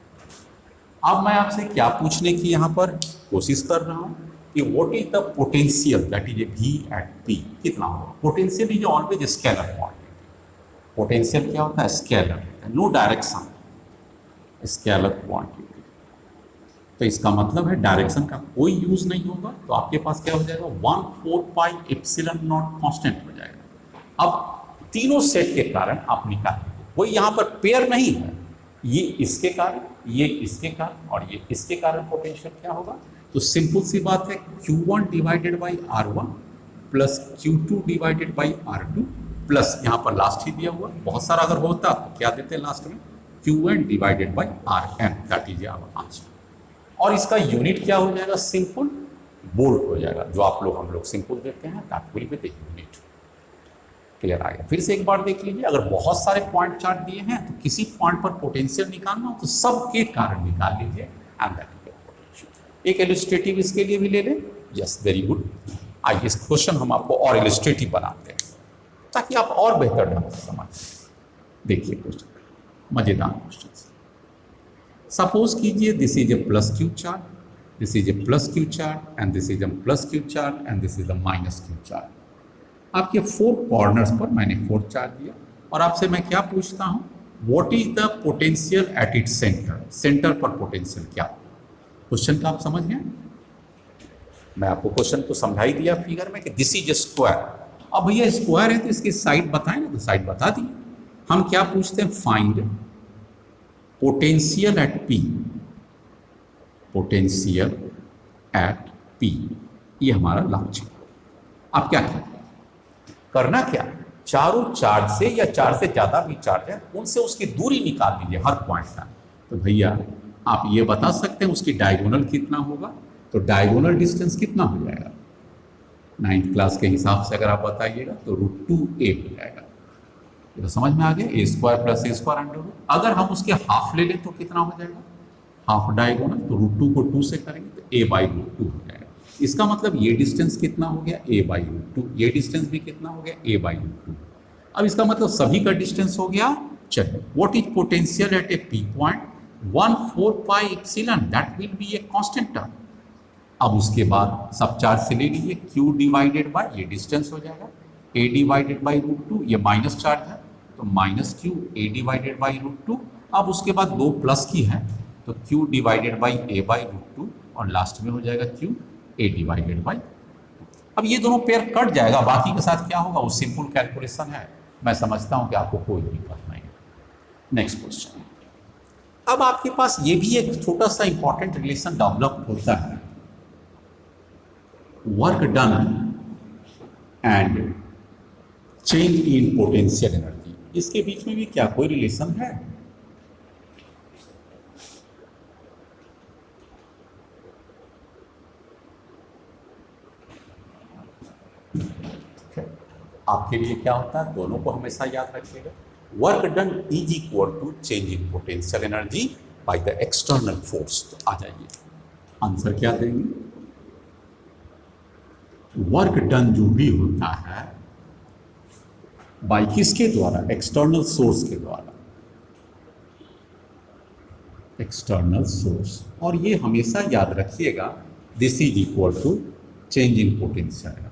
अब मैं आपसे क्या पूछने की यहाँ पर कोशिश कर रहा हूँ कि what is the potential that is a V at P, कितना होगा? Potential is always scalar quantity. Potential क्या होता है? Scalar, no direction, scalar quantity. तो इसका मतलब है डायरेक्शन का कोई यूज नहीं होगा, तो आपके पास क्या हो जाएगा? 1/4 पाई एप्सिलॉन नॉट कांस्टेंट हो जाएगा। अब तीनों सेट के कारण आप निकाल लीजिए, कोई यहाँ पर पेयर नहीं है, ये इसके कारण, ये इसके कारण और ये इसके कारण पोटेंशियल क्या होगा? तो सिंपल सी बात है, Q1 divided by R1 plus Q2 divided by R2 plus यहाँ पर लास्ट ही दिया हुआ, बहुत सारा अगर होता तो क्या देते लास्ट में? Qn divided by Rn, that is our answer. और इसका यूनिट क्या हो जाएगा? सिंपल वोल्ट हो जाएगा, जो आप लोग हम लोग सिंपल देते हैं, that will be the unit. Clear आ गया? फिर से एक बार देख लीजिए, अगर बहुत सारे पॉइंट चार्ज दिए हैं तो किसी पॉइंट पर पोटेंशियल निकालना हो तो सबके कारण निकाल लीजिए एंड दैट इज पोटेंशियल। एक इलस्ट्रेटिव इसके लिए भी ले लें। Yes, very good. आइए इस क्वेश्चन हम आपको और इलस्ट्रेटिव बनाते हैं ताकि आप और बेहतर ढंग से समझ सकें। देखिए क्वेश्चन, मजेदार क्वेश्चन। सपोज कीजिए this is A plus Q charge, this is A plus Q charge and this is A plus Q charge and this is a minus Q charge. आपके 4 कॉर्नर्स पर मैंने 4 चार्ज दिया और आपसे मैं क्या पूछता हूं? What is the potential at its centre? Centre पर पोटेंशियल क्या? क्वेश्चन का आप समझ गए? मैं आपको क्वेश्चन को समझा ही दिया फिगर में कि दिस इज स्क्वायर। अब भैया स्क्वायर है तो इसकी साइड बताएं ना, तो साइड बता दी। हम क्या पूछते हैं? Find potential at P, potential at P, ये हमारा लक्ष्य। अब क्या करना, क्या चारों चार्ज से या चार से ज्यादा भी चार्ज है उनसे उसकी दूरी निकाल लीजिए हर पॉइंट का। तो भैया आप ये बता सकते हैं उसकी डायगोनल कितना होगा? तो डायगोनल डिस्टेंस कितना हो जाएगा? 9th क्लास के हिसाब से अगर आप बताइएगा तो √2a हो जाएगा। तो समझ में आ गया? a square plus a square under root. अगर हम उसके हाफ ले लें तो कितना हो जाएगा? हाफ डायगोनल, तो √2 को 2 से करेंगे तो a/√2 हो जाएगा। इसका मतलब ये डिस्टेंस कितना हो गया? a/√2। ये डिस्टेंस भी कितना हो गया? a/√2। अब इसका मतलब सभी का डिस्टेंस हो गया। चलिए, what is potential at A P point? 1/4 pi epsilon, that will B a constant term. अब उसके बाद सब चार्ज से ले लीजिए, Q डिवाइडेड बाय, ये डिस्टेंस हो जाएगा, a डिवाइडेड बाई √2, ये माइनस चार्ज है तो minus Q a divided by √2। अब उसके बाद 2 प्लस की है तो Q डिवाइडेड बाई a/√2 और लास्ट में हो जाएगा Q a डिवाइडेड बाई। अब ये दोनों पेयर कट जाएगा, बाकी के साथ क्या होगा वो सिंपल कैलकुलेशन है। मैं समझता हूं कि आपको कोई दिक्कत नहीं है। Next question. अब आपके पास ये भी एक छोटा सा इंपॉर्टेंट रिलेशन डेवलप होता है, work done and change in potential energy. इसके बीच में भी क्या कोई रिलेशन है? आपके लिए क्या होता है, दोनों को हमेशा याद रखिएगा। Work done is equal to change in potential energy by the external force. तो आ जाइए आंसर क्या देंगे। वर्क डन जो भी होता है बाय किसके द्वारा, एक्सटर्नल सोर्स के द्वारा, एक्सटर्नल सोर्स। और ये हमेशा याद रखिएगा, this is equal to change in potential energy.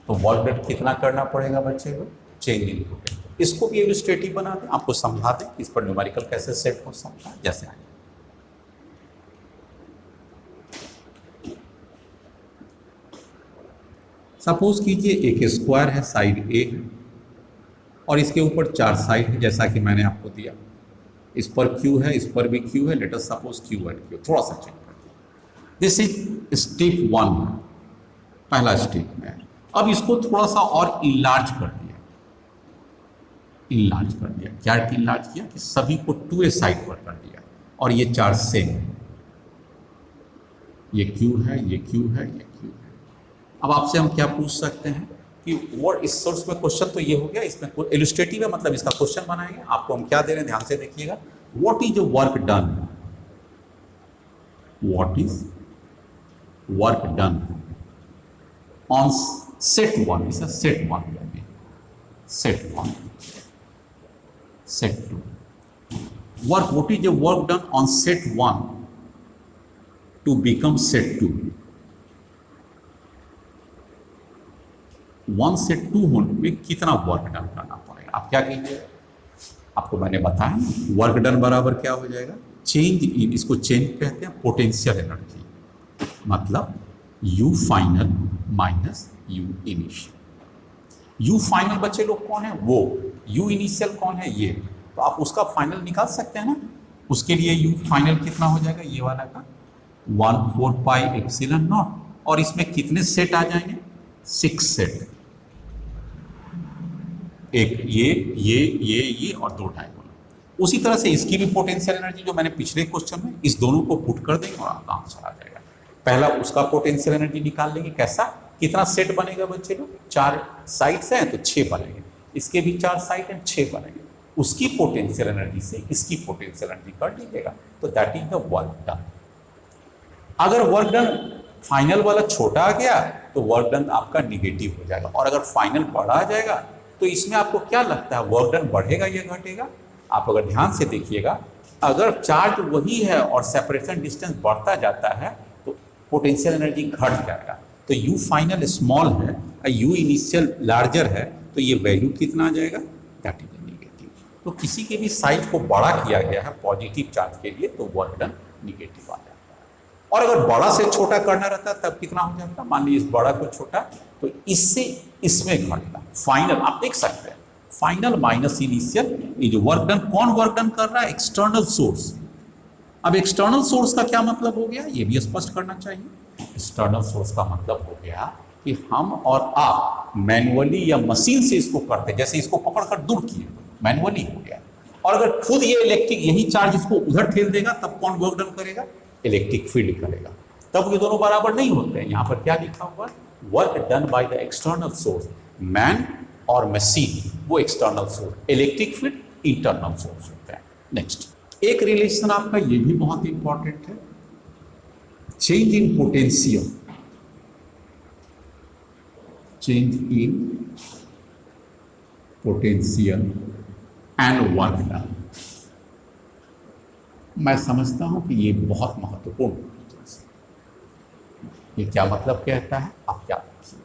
तो वर्क डन कितना करना पड़ेगा बच्चे को, चेंज इन पोटेंशियल। इसको भी इलस्ट्रेटिव बना दें, आपको समझा दें इस पर न्यूमेरिकल कैसे सेट हो सकता है। जैसे आइए सपोज कीजिए एक स्क्वायर है, साइड ए है और इसके ऊपर 4 साइड है जैसा कि मैंने आपको दिया। इस पर क्यू है, इस पर भी क्यू है, late us suppose Q and Q. थोड़ा सा चेक करते, दिस इज स्टेप 1, पहला स्टेप में। अब इसको थोड़ा सा और इनलार्ज कर दिया, इनलार्ज कर दिया। क्या इनलार्ज किया कि सभी को 2a साइड पर कर दिया और ये 4 सेम, ये क्यू है, ये क्यू है, ये क्यू है। अब आपसे हम क्या पूछ सकते हैं कि वर्ड, इस सोर्स में क्वेश्चन तो ये हो गया, इसमें इलस्ट्रेटिव है मतलब इसका क्वेश्चन बनाएंगे। आपको हम क्या दे रहे हैं ध्यान से देखिएगा। What is work done, what is work done on set 1, इसे सेट 1 करेंगे, set 1, set 2। Work, what is work done on set 1 to become set 2। 1 से 2 होने में कितना वर्क डन करना पड़ेगा। आप क्या कीजिए, आपको मैंने बताया वर्क डन बराबर क्या हो जाएगा, चेंज इन, इसको चेंज कहते हैं पोटेंशियल एनर्जी, मतलब you final minus U initial. You final बच्चे लोग कौन है, वो। यू इनिशियल कौन है, ये। तो आप उसका फाइनल निकाल सकते हैं ना। उसके लिए यू फाइनल कितना हो जाएगा, ये वाला का 1/4 पाई एप्सिलॉन नॉट। और इसमें कितने सेट आ जाएंगे, 6 सेट। एक ये और 2 डायगोनल। उसी तरह से इसकी भी पोटेंशियल एनर्जी जो मैंने पिछले क्वेश्चन में, इस दोनों को पुट कर देंगे और आपका आंसर आ जाएगा। पहला उसका पोटेंशियल एनर्जी निकाल लेंगे, कैसा, कितना सेट बनेगा बच्चे लोग, 4 साइड्स हैं तो 6 बनेंगे। इसके भी 4 साइड हैं, 6 बनेंगे। उसकी पोटेंशियल एनर्जी से इसकी पोटेंशियल एनर्जी कर लीजिएगा, तो that is the work done. अगर वर्क डन फाइनल वाला छोटा आ गया तो वर्क डन आपका निगेटिव हो जाएगा, और अगर फाइनल बड़ा आ जाएगा तो इसमें आपको क्या लगता है, वर्क डन बढ़ेगा या घटेगा। आप अगर ध्यान से देखिएगा, अगर चार्ज वही है और सेपरेशन डिस्टेंस बढ़ता जाता है तो पोटेंशियल एनर्जी घट जाएगा। तो यू फाइनल स्मॉल है और यू इनिशियल लार्जर है, तो ये वैल्यू कितना आ जाएगा, दैट इज निगेटिव। तो किसी के भी साइज को बड़ा किया गया है पॉजिटिव चार्ज के लिए तो वर्क डन निगेटिव आ जाता है। और अगर बड़ा से छोटा करना रहता तब कितना हो जाता, मान लीजिए इस बड़ा को छोटा, तो इससे इसमें घटता। फाइनल आप देख सकते हैं, फाइनल माइनस इनिशियल, ये जो वर्क डन, कौन वर्क डन कर रहा है, एक्सटर्नल सोर्स। अब एक्सटर्नल सोर्स का क्या मतलब हो गया, ये भी स्पष्ट करना चाहिए। एक्सटर्नल सोर्स का मतलब हो गया कि हम और आप मैनुअली या मशीन से इसको करते हैं, जैसे इसको पकड़कर दूर किए, मैनुअली हो गया। और अगर खुद ये इलेक्ट्रिक यही चार्ज इसको उधर ठेल देगा तब कौन वर्क डन करेगा, इलेक्ट्रिक फील्ड करेगा। तब ये दोनों बराबर नहीं होते हैं। यहाँ पर क्या लिखा हुआ, work done by the external source, man और मशीन वो external source, electric field internal source होता है। नेक्स्ट एक रिलेशन आपका ये भी बहुत इंपॉर्टेंट है, change in potential, change in potential and work done. मैं समझता हूं कि ये बहुत महत्वपूर्ण है। ये क्या मतलब कहता है, आप क्या देखिए,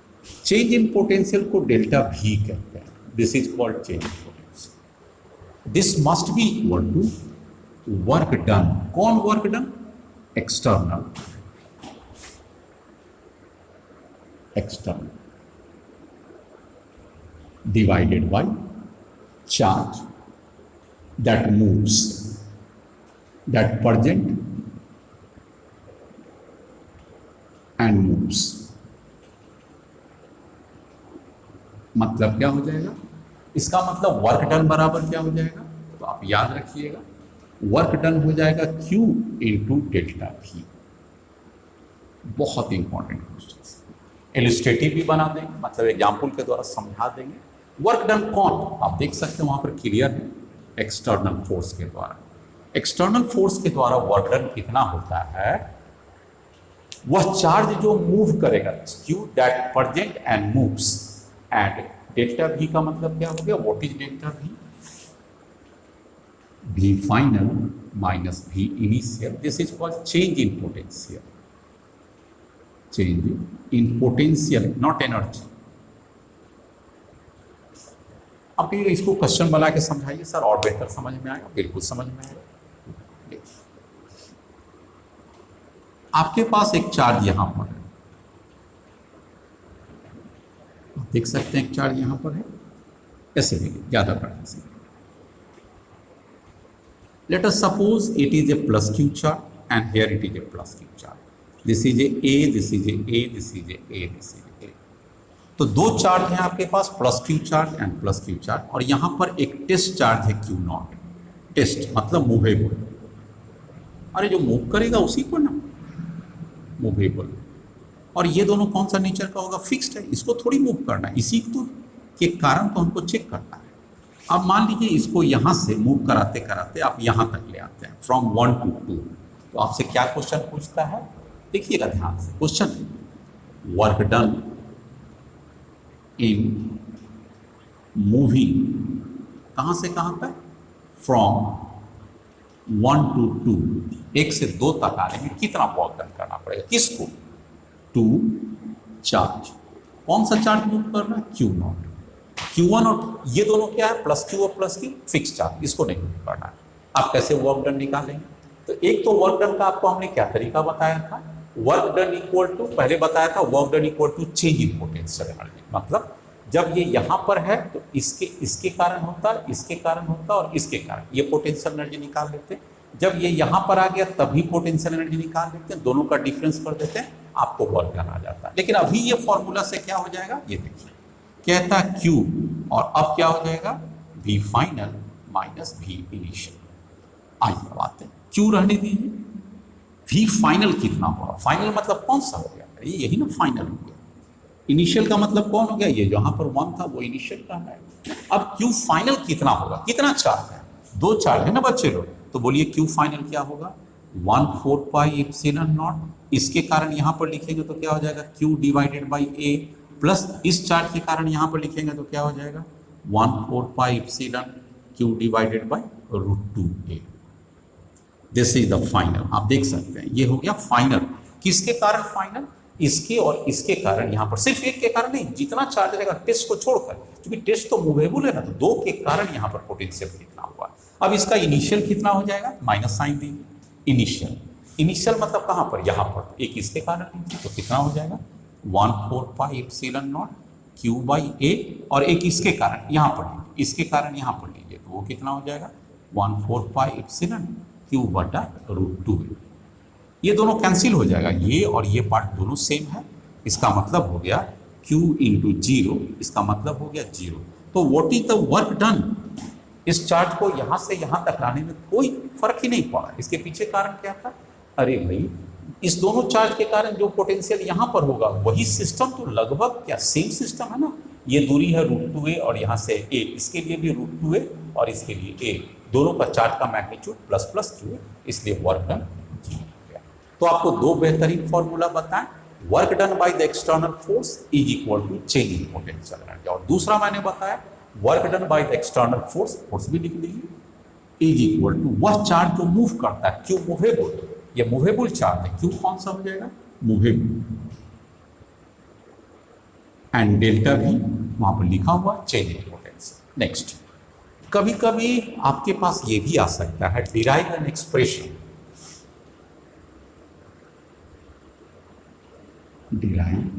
चेंज इन पोटेंशियल को डेल्टा भी कहते हैं। This is called change in potential. This must be equal to work done. कौन work done, external, external divided by charge that moves, that present and moves। मतलब क्या हो जाएगा, इसका मतलब वर्क डन बराबर क्या हो जाएगा, तो आप याद रखिएगा, वर्क डन हो जाएगा Q इंटू डेल्टा V। बहुत इंपॉर्टेंट क्वेश्चन, इलिस्ट्रेटिव भी बना देंगे, मतलब एग्जाम्पल के द्वारा समझा देंगे। वर्क डन कौन, आप देख सकते हैं वहां पर क्लियर है, एक्सटर्नल फोर्स के द्वारा। एक्सटर्नल फोर्स के द्वारा वर्क डन कितना होता है, वह चार्ज जो मूव करेगा, Q that present and moves, and delta V का मतलब क्या हो गया, what is delta V, V final minus V initial, this is called change in potential, change in potential not energy। अब ये इसको क्वेश्चन बना के समझाइए सर, और बेहतर समझ में आएगा। बिल्कुल समझ में आएगा। आपके पास एक चार्ज यहां पर है, देख सकते हैं एक चार्ज यहां पर है, ऐसे भी ज्यादा पढ़ने से। Let us suppose it is a plus Q charge and here it is a plus Q charge. This is a, this is a, this is a, this is a। तो दो चार्ज हैं आपके पास, plus Q charge and plus Q charge, और यहां पर एक test charge है Q नॉट। टेस्ट मतलब मूवेबल, अरे जो मूव करेगा उसी को ना मूवेबल। और ये दोनों कौन सा नेचर का होगा, फिक्स्ड है, इसको थोड़ी मूव करना है, इसी तो के कारण तो हमको चेक करना है। अब मान लीजिए इसको यहां से मूव कराते कराते आप यहां तक ले आते हैं, फ्रॉम 1 to 2, तो आपसे क्या क्वेश्चन पूछता है, देखिएगा ध्यान से question, work done in moving कहां से कहां तक, फ्रॉम 1 to 2, 1 से 2 तक आने में कितना वर्क डन करना पड़ेगा, किसको, टू चार्ज। कौन सा चार्ज मूव करना है, Q नॉट। Q1 और ये दोनों क्या है, प्लस Q और प्लस Q, फिक्स चार्ज, इसको नहीं मूव करना है। आप कैसे वर्क डन निकालेंगे, तो एक तो वर्क डन का आपको हमने क्या तरीका बताया था, वर्क डन इक्वल टू, पहले बताया था work done equal to change in potential energy, मतलब जब ये यहां पर है तो इसके कारण होता है, इसके कारण होता है और इसके कारण, ये पोटेंशियल एनर्जी निकाल लेते हैं। जब ये यहां पर आ गया तभी पोटेंशियल एनर्जी निकाल लेते हैं, दोनों का डिफरेंस कर देते हैं, आपको वर्क डन आ जाता है। लेकिन अभी ये फॉर्मूला से क्या हो जाएगा, ये देखिए कहता है Q, और अब क्या हो जाएगा, V final minus V initial. आइए बात है, Q रहने दीजिए, V फाइनल कितना होगा, फाइनल मतलब कौन सा हो गया, यही ना फाइनल हो गया। इनिशियल का मतलब कौन हो गया, ये जहां पर 1 था वो इनिशियल का है। अब Q फाइनल कितना होगा, कितना चार्ज है, 2 चार्ज है ना बच्चे लोग, तो बोलिए Q फाइनल क्या होगा, 1/4 पाई एप्सिलॉन नॉट, इसके कारण यहां पर लिखेंगे तो क्या हो जाएगा, Q divided by A, plus इस चार्ज के कारण यहां पर लिखेंगे तो क्या हो जाएगा, 1/4 pi epsilon Q divided by √2A। This is the final, आप देख सकते हैं ये हो गया फाइनल। किसके कारण फाइनल, इसके और इसके कारण, यहां पर सिर्फ एक के कारण नहीं, जितना चार्ज रहेगा टेस्ट को छोड़कर, क्योंकि टेस्ट तो मूवेबल है ना, तो 2 के कारण यहां पर पोटेंशियल कितना हुआ। अब इसका इनिशियल कितना हो जाएगा, माइनस साइन दीजिए, इनिशियल मतलब कहां पर, यहां पर, एक इसके कारण लीजिए तो कितना हो जाएगा, 1/4 pi epsilon nought Q by A, और एक इसके कारण यहां पर लीजिए, इसके कारण यहां पर लीजिए तो वो कितना हो जाएगा, 1/4 पाई एप्सिलॉन Q बटा √2A। ये दोनों कैंसिल हो जाएगा, ये और ये पार्ट दोनों सेम है, इसका मतलब हो गया Q इंटू 0, इसका मतलब हो गया 0। तो what is the work done, इस चार्ज को यहां से यहां तक लाने में कोई फर्क ही नहीं पड़ा। इसके पीछे कारण क्या था, अरे भाई इस दोनों चार्ज के कारण जो पोटेंशियल यहां पर होगा वही सिस्टम तो लगभग क्या सेम सिस्टम है ना, ये दूरी है √2A और यहां से A, इसके लिए भी √2A और इसके लिए A, दोनों का चार्ज का मैग्नीट्यूड प्लस प्लस Q, इसलिए वर्क डन 0 हो गया। तो आपको दो बेहतरीन फॉर्मूला बताएं, work done by the external force is equal to change in potential energy, और दूसरा मैंने बताया work done by the external force, force भी लिख लीजिए, इज इक्वल टू वह चार्ज जो मूव करता है, Q मूवेबल, ये मूवेबल चार्ज है, Q कौन सा हो जाएगा, मूवेबल, एंड डेल्टा भी वहां पर लिखा हुआ चेंज इन पोटेंशियल। नेक्स्ट, कभी कभी आपके पास ये भी आ सकता है, derive an expression, derive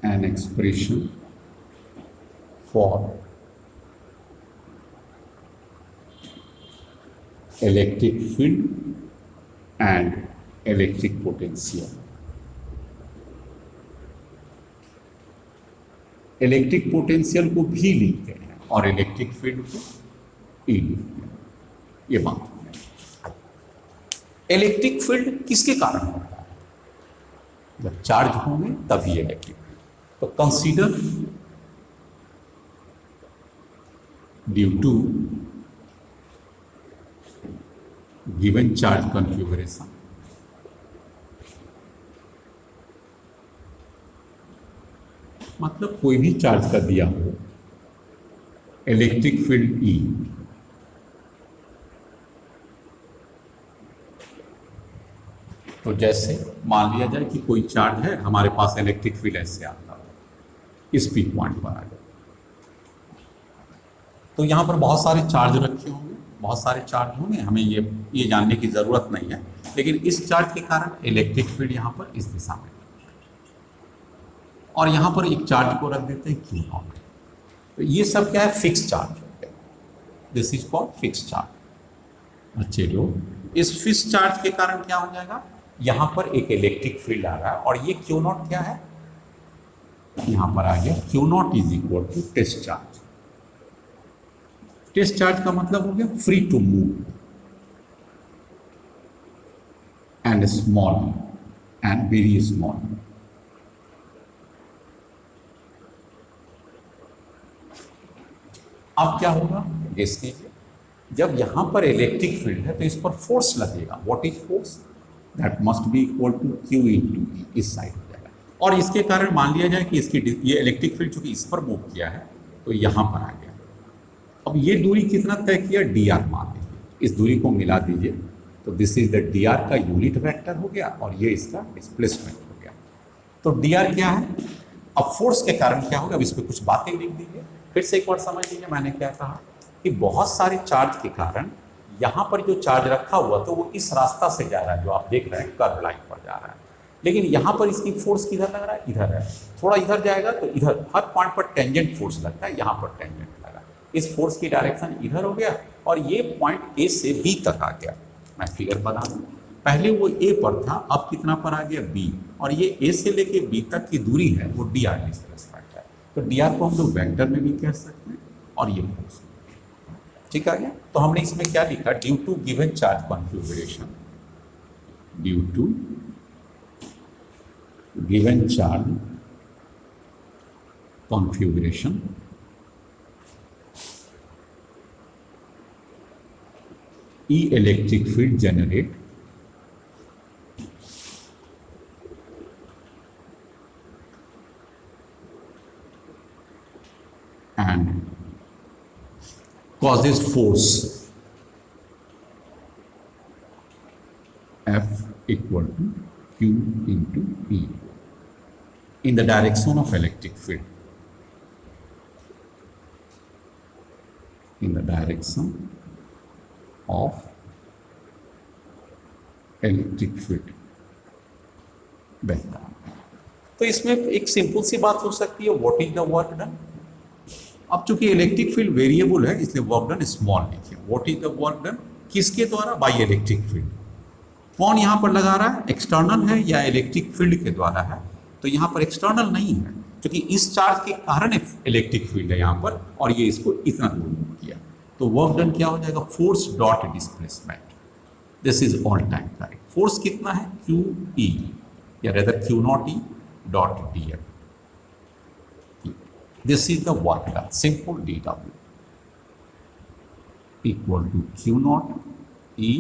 an expression for electric field and electric potential। Electric potential को भी लिखते हैं और इलेक्ट्रिक फील्ड को ई लिख दिया, ये बात हो गई। इलेक्ट्रिक फील्ड किसके कारण होता है? जब चार्ज होंगे तभी इलेक्ट्रिक फील्ड। तो consider due to given charge configuration मतलब कोई भी चार्ज का दिया हो इलेक्ट्रिक फील्ड ई तो जैसे मान लिया जाए कि कोई चार्ज है, हमारे पास इलेक्ट्रिक फील्ड ऐसे आता है, इस पी पॉइंट पर आ गया, तो यहाँ पर बहुत सारे चार्ज रखे होंगे, बहुत सारे चार्ज होंगे, हमें ये जानने की ज़रूरत नहीं है, लेकिन इस चार्ज के कारण इलेक्ट्रिक फील्ड यहाँ पर इस दिशा में, और यहाँ पर एक चार्ज को रख देते हैं क्यू नॉट। तो ये सब क्या है? फिक्स चार्ज हो गया, this is called fix charge. अच्छे लोग, इस फिक्स चार्ज के कारण क्या हो जाएगा? यहाँ पर एक इलेक्ट्रिक फील्ड आ रहा है, और ये क्यू नॉट क्या है? यहाँ पर आ गया Q nought is equal to test charge. Test charge का मतलब हो गया free to move and small and very small. अब क्या होगा? गेस कीजिए। जब यहां पर इलेक्ट्रिक फील्ड है तो इस पर फोर्स लगेगा। What is force? That must be equal to q into E, इस साइड हो जाएगा। और इसके कारण मान लिया जाए कि इसकी ये इलेक्ट्रिक फील्ड चूंकि इस पर मूव किया है तो यहां पर आ गया। अब ये दूरी कितना तय किया? डी आर मान लीजिए, इस दूरी को मिला दीजिए तो this is the D R का यूनिट वेक्टर हो गया और ये इसका डिस्प्लेसमेंट हो गया। तो डी आर क्या है? अब फोर्स के कारण क्या होगा? अब इस पर कुछ बातें लिख दीजिए। फिर से एक बार समझ लीजिए मैंने क्या कहा कि बहुत सारे चार्ज के कारण यहाँ पर जो चार्ज रखा हुआ तो वो इस रास्ता से जा रहा है, जो आप देख रहे हैं कर्व लाइन पर जा रहा है, लेकिन यहाँ पर इसकी फोर्स किधर लग रहा है? इधर है। थोड़ा इधर जाएगा तो इधर, हर पॉइंट पर टेंजेंट फोर्स लगता है, यहाँ पर टेंजेंट लगा, इस फोर्स की डायरेक्शन इधर हो गया और ये पॉइंट ए से बी तक आ गया। मैं फिगर बना दूँ, पहले वो ए पर था, अब कितना पर आ गया? बी, और ये ए से लेके बी तक की दूरी है वो डी आर डिस्प्लेसमेंट है। तो डी आर को हम लोग वेक्टर में भी कह सकते हैं और ये फोर्स। ठीक आ गया? तो हमने इसमें क्या लिखा? Due to given charge configuration, due to given charge configuration E electric field generate and causes force F equal to Q into E in the direction of electric field, in the direction of electric field बहता है। तो इसमें एक simple सी बात हो सकती है, what is the work done. अब चूंकि इलेक्ट्रिक फील्ड वेरिएबल है इसलिए वर्क डन स्मॉल लिखिए। What is the work done? किसके द्वारा? Bye electric field. कौन यहां पर लगा रहा है? एक्सटर्नल है या इलेक्ट्रिक फील्ड के द्वारा है? तो यहां पर एक्सटर्नल नहीं है क्योंकि इस चार्ज के कारण इलेक्ट्रिक फील्ड है यहां पर, और ये इसको इतना दूर मूव किया। तो वर्क डन क्या हो जाएगा? Force dot displacement. This is all time correct. Force कितना है? क्यू ई या rather Q nought E dot D F. This is the work done, simple D W equal to Q nought E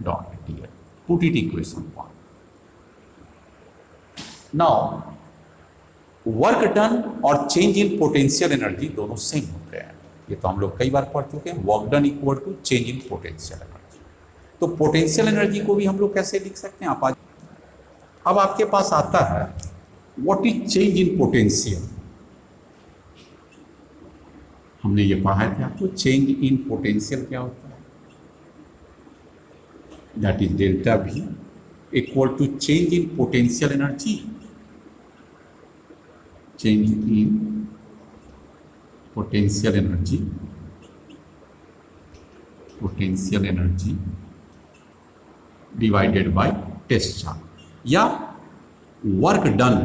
dot D F. Put it equation 1। Now work done और change in potential energy दोनों same होते हैं, ये तो हम लोग कई बार पढ़ चुके हैं। Work done equal to change in potential energy. तो पोटेंशियल एनर्जी को भी हम लोग कैसे लिख सकते हैं? आप आज अब आपके पास आता है what is change in potential. हमने ये पढ़ा था आपको, चेंज इन पोटेंशियल क्या होता है? That is delta V equal to change in potential energy, change in potential energy, potential energy divided by test charge, या work done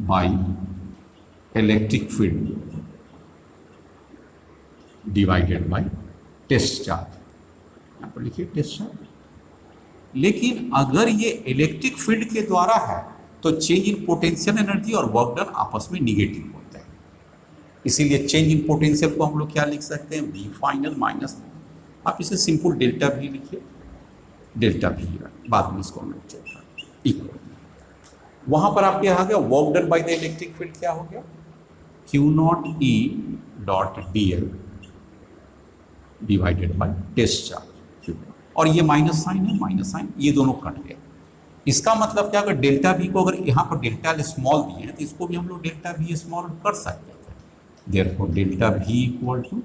by electric field divided by test charge, यहाँ पर लिखिए test charge. लेकिन अगर ये electric field के द्वारा है तो चेंज इन पोटेंशियल एनर्जी और वर्क डन आपस में निगेटिव होता है, इसीलिए चेंज इन पोटेंशियल को हम लोग क्या लिख सकते हैं, वी फाइनल माइनस, आप इसे सिंपल डेल्टा भी लिखिए, डेल्टा भी बाद में इसको हम लोग चेक करें इक्वल। वहां पर आपके आ गया work done by the electric field क्या हो गया, Q nought E dot D L divided by test charge, और ये माइनस साइन है, माइनस साइन, ये दोनों कट गए। इसका मतलब क्या, अगर डेल्टा वी को अगर यहाँ पर डेल्टा एल स्मॉल दिए हैं तो इसको भी हम लोग डेल्टा वी स्मॉल कर सकते थे, therefore delta V equal to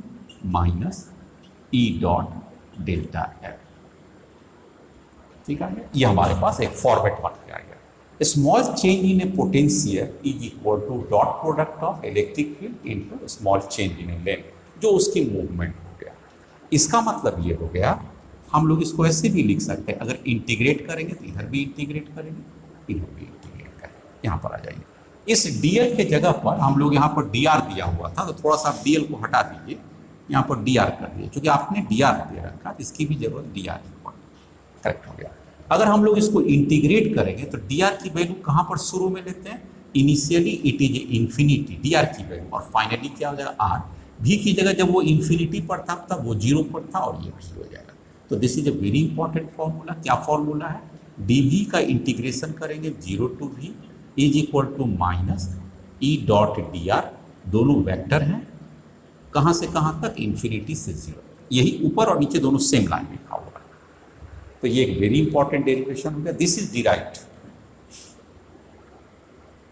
minus E dot delta L. ठीक है, ये हमारे पास एक फॉर्मेट बन के आ गया। Small change in a potential is equal to dot product of electric field into small change in A length, जो उसकी मूवमेंट हो गया। इसका मतलब ये हो गया, हम लोग इसको ऐसे भी लिख सकते हैं, अगर इंटीग्रेट करेंगे तो इधर भी इंटीग्रेट करेंगे, इधर भी इंटीग्रेट करेंगे। यहाँ पर आ जाइए, इस dl के जगह पर हम लोग यहाँ पर dr दिया हुआ था, तो थोड़ा सा आप dl को हटा दीजिए, यहाँ पर dr कर दिए, क्योंकि आपने dr दे रखा, इसकी भी जरूरत dr करेक्ट हो गया। अगर हम लोग इसको इंटीग्रेट करेंगे तो dr की वैल्यू कहाँ पर शुरू में लेते हैं, initially it is infinity dr की वैल्यू, और फाइनली क्या हो जाएगा r, v की जगह जब वो इन्फिनिटी पर था तब वो 0 पर था, और ये भी हो जाएगा। तो this is a very important formula. क्या फॉर्मूला है, dv का इंटीग्रेशन करेंगे 0 to v is equal to minus E dot D R, दोनों वेक्टर हैं, कहाँ से कहाँ तक, इन्फिनिटी से 0, यही ऊपर और नीचे दोनों सेम लाइन लिखा हुआ है। तो ये एक वेरी इंपॉर्टेंट डेरिवेशन हो गया, दिस इज डिराइव्ड,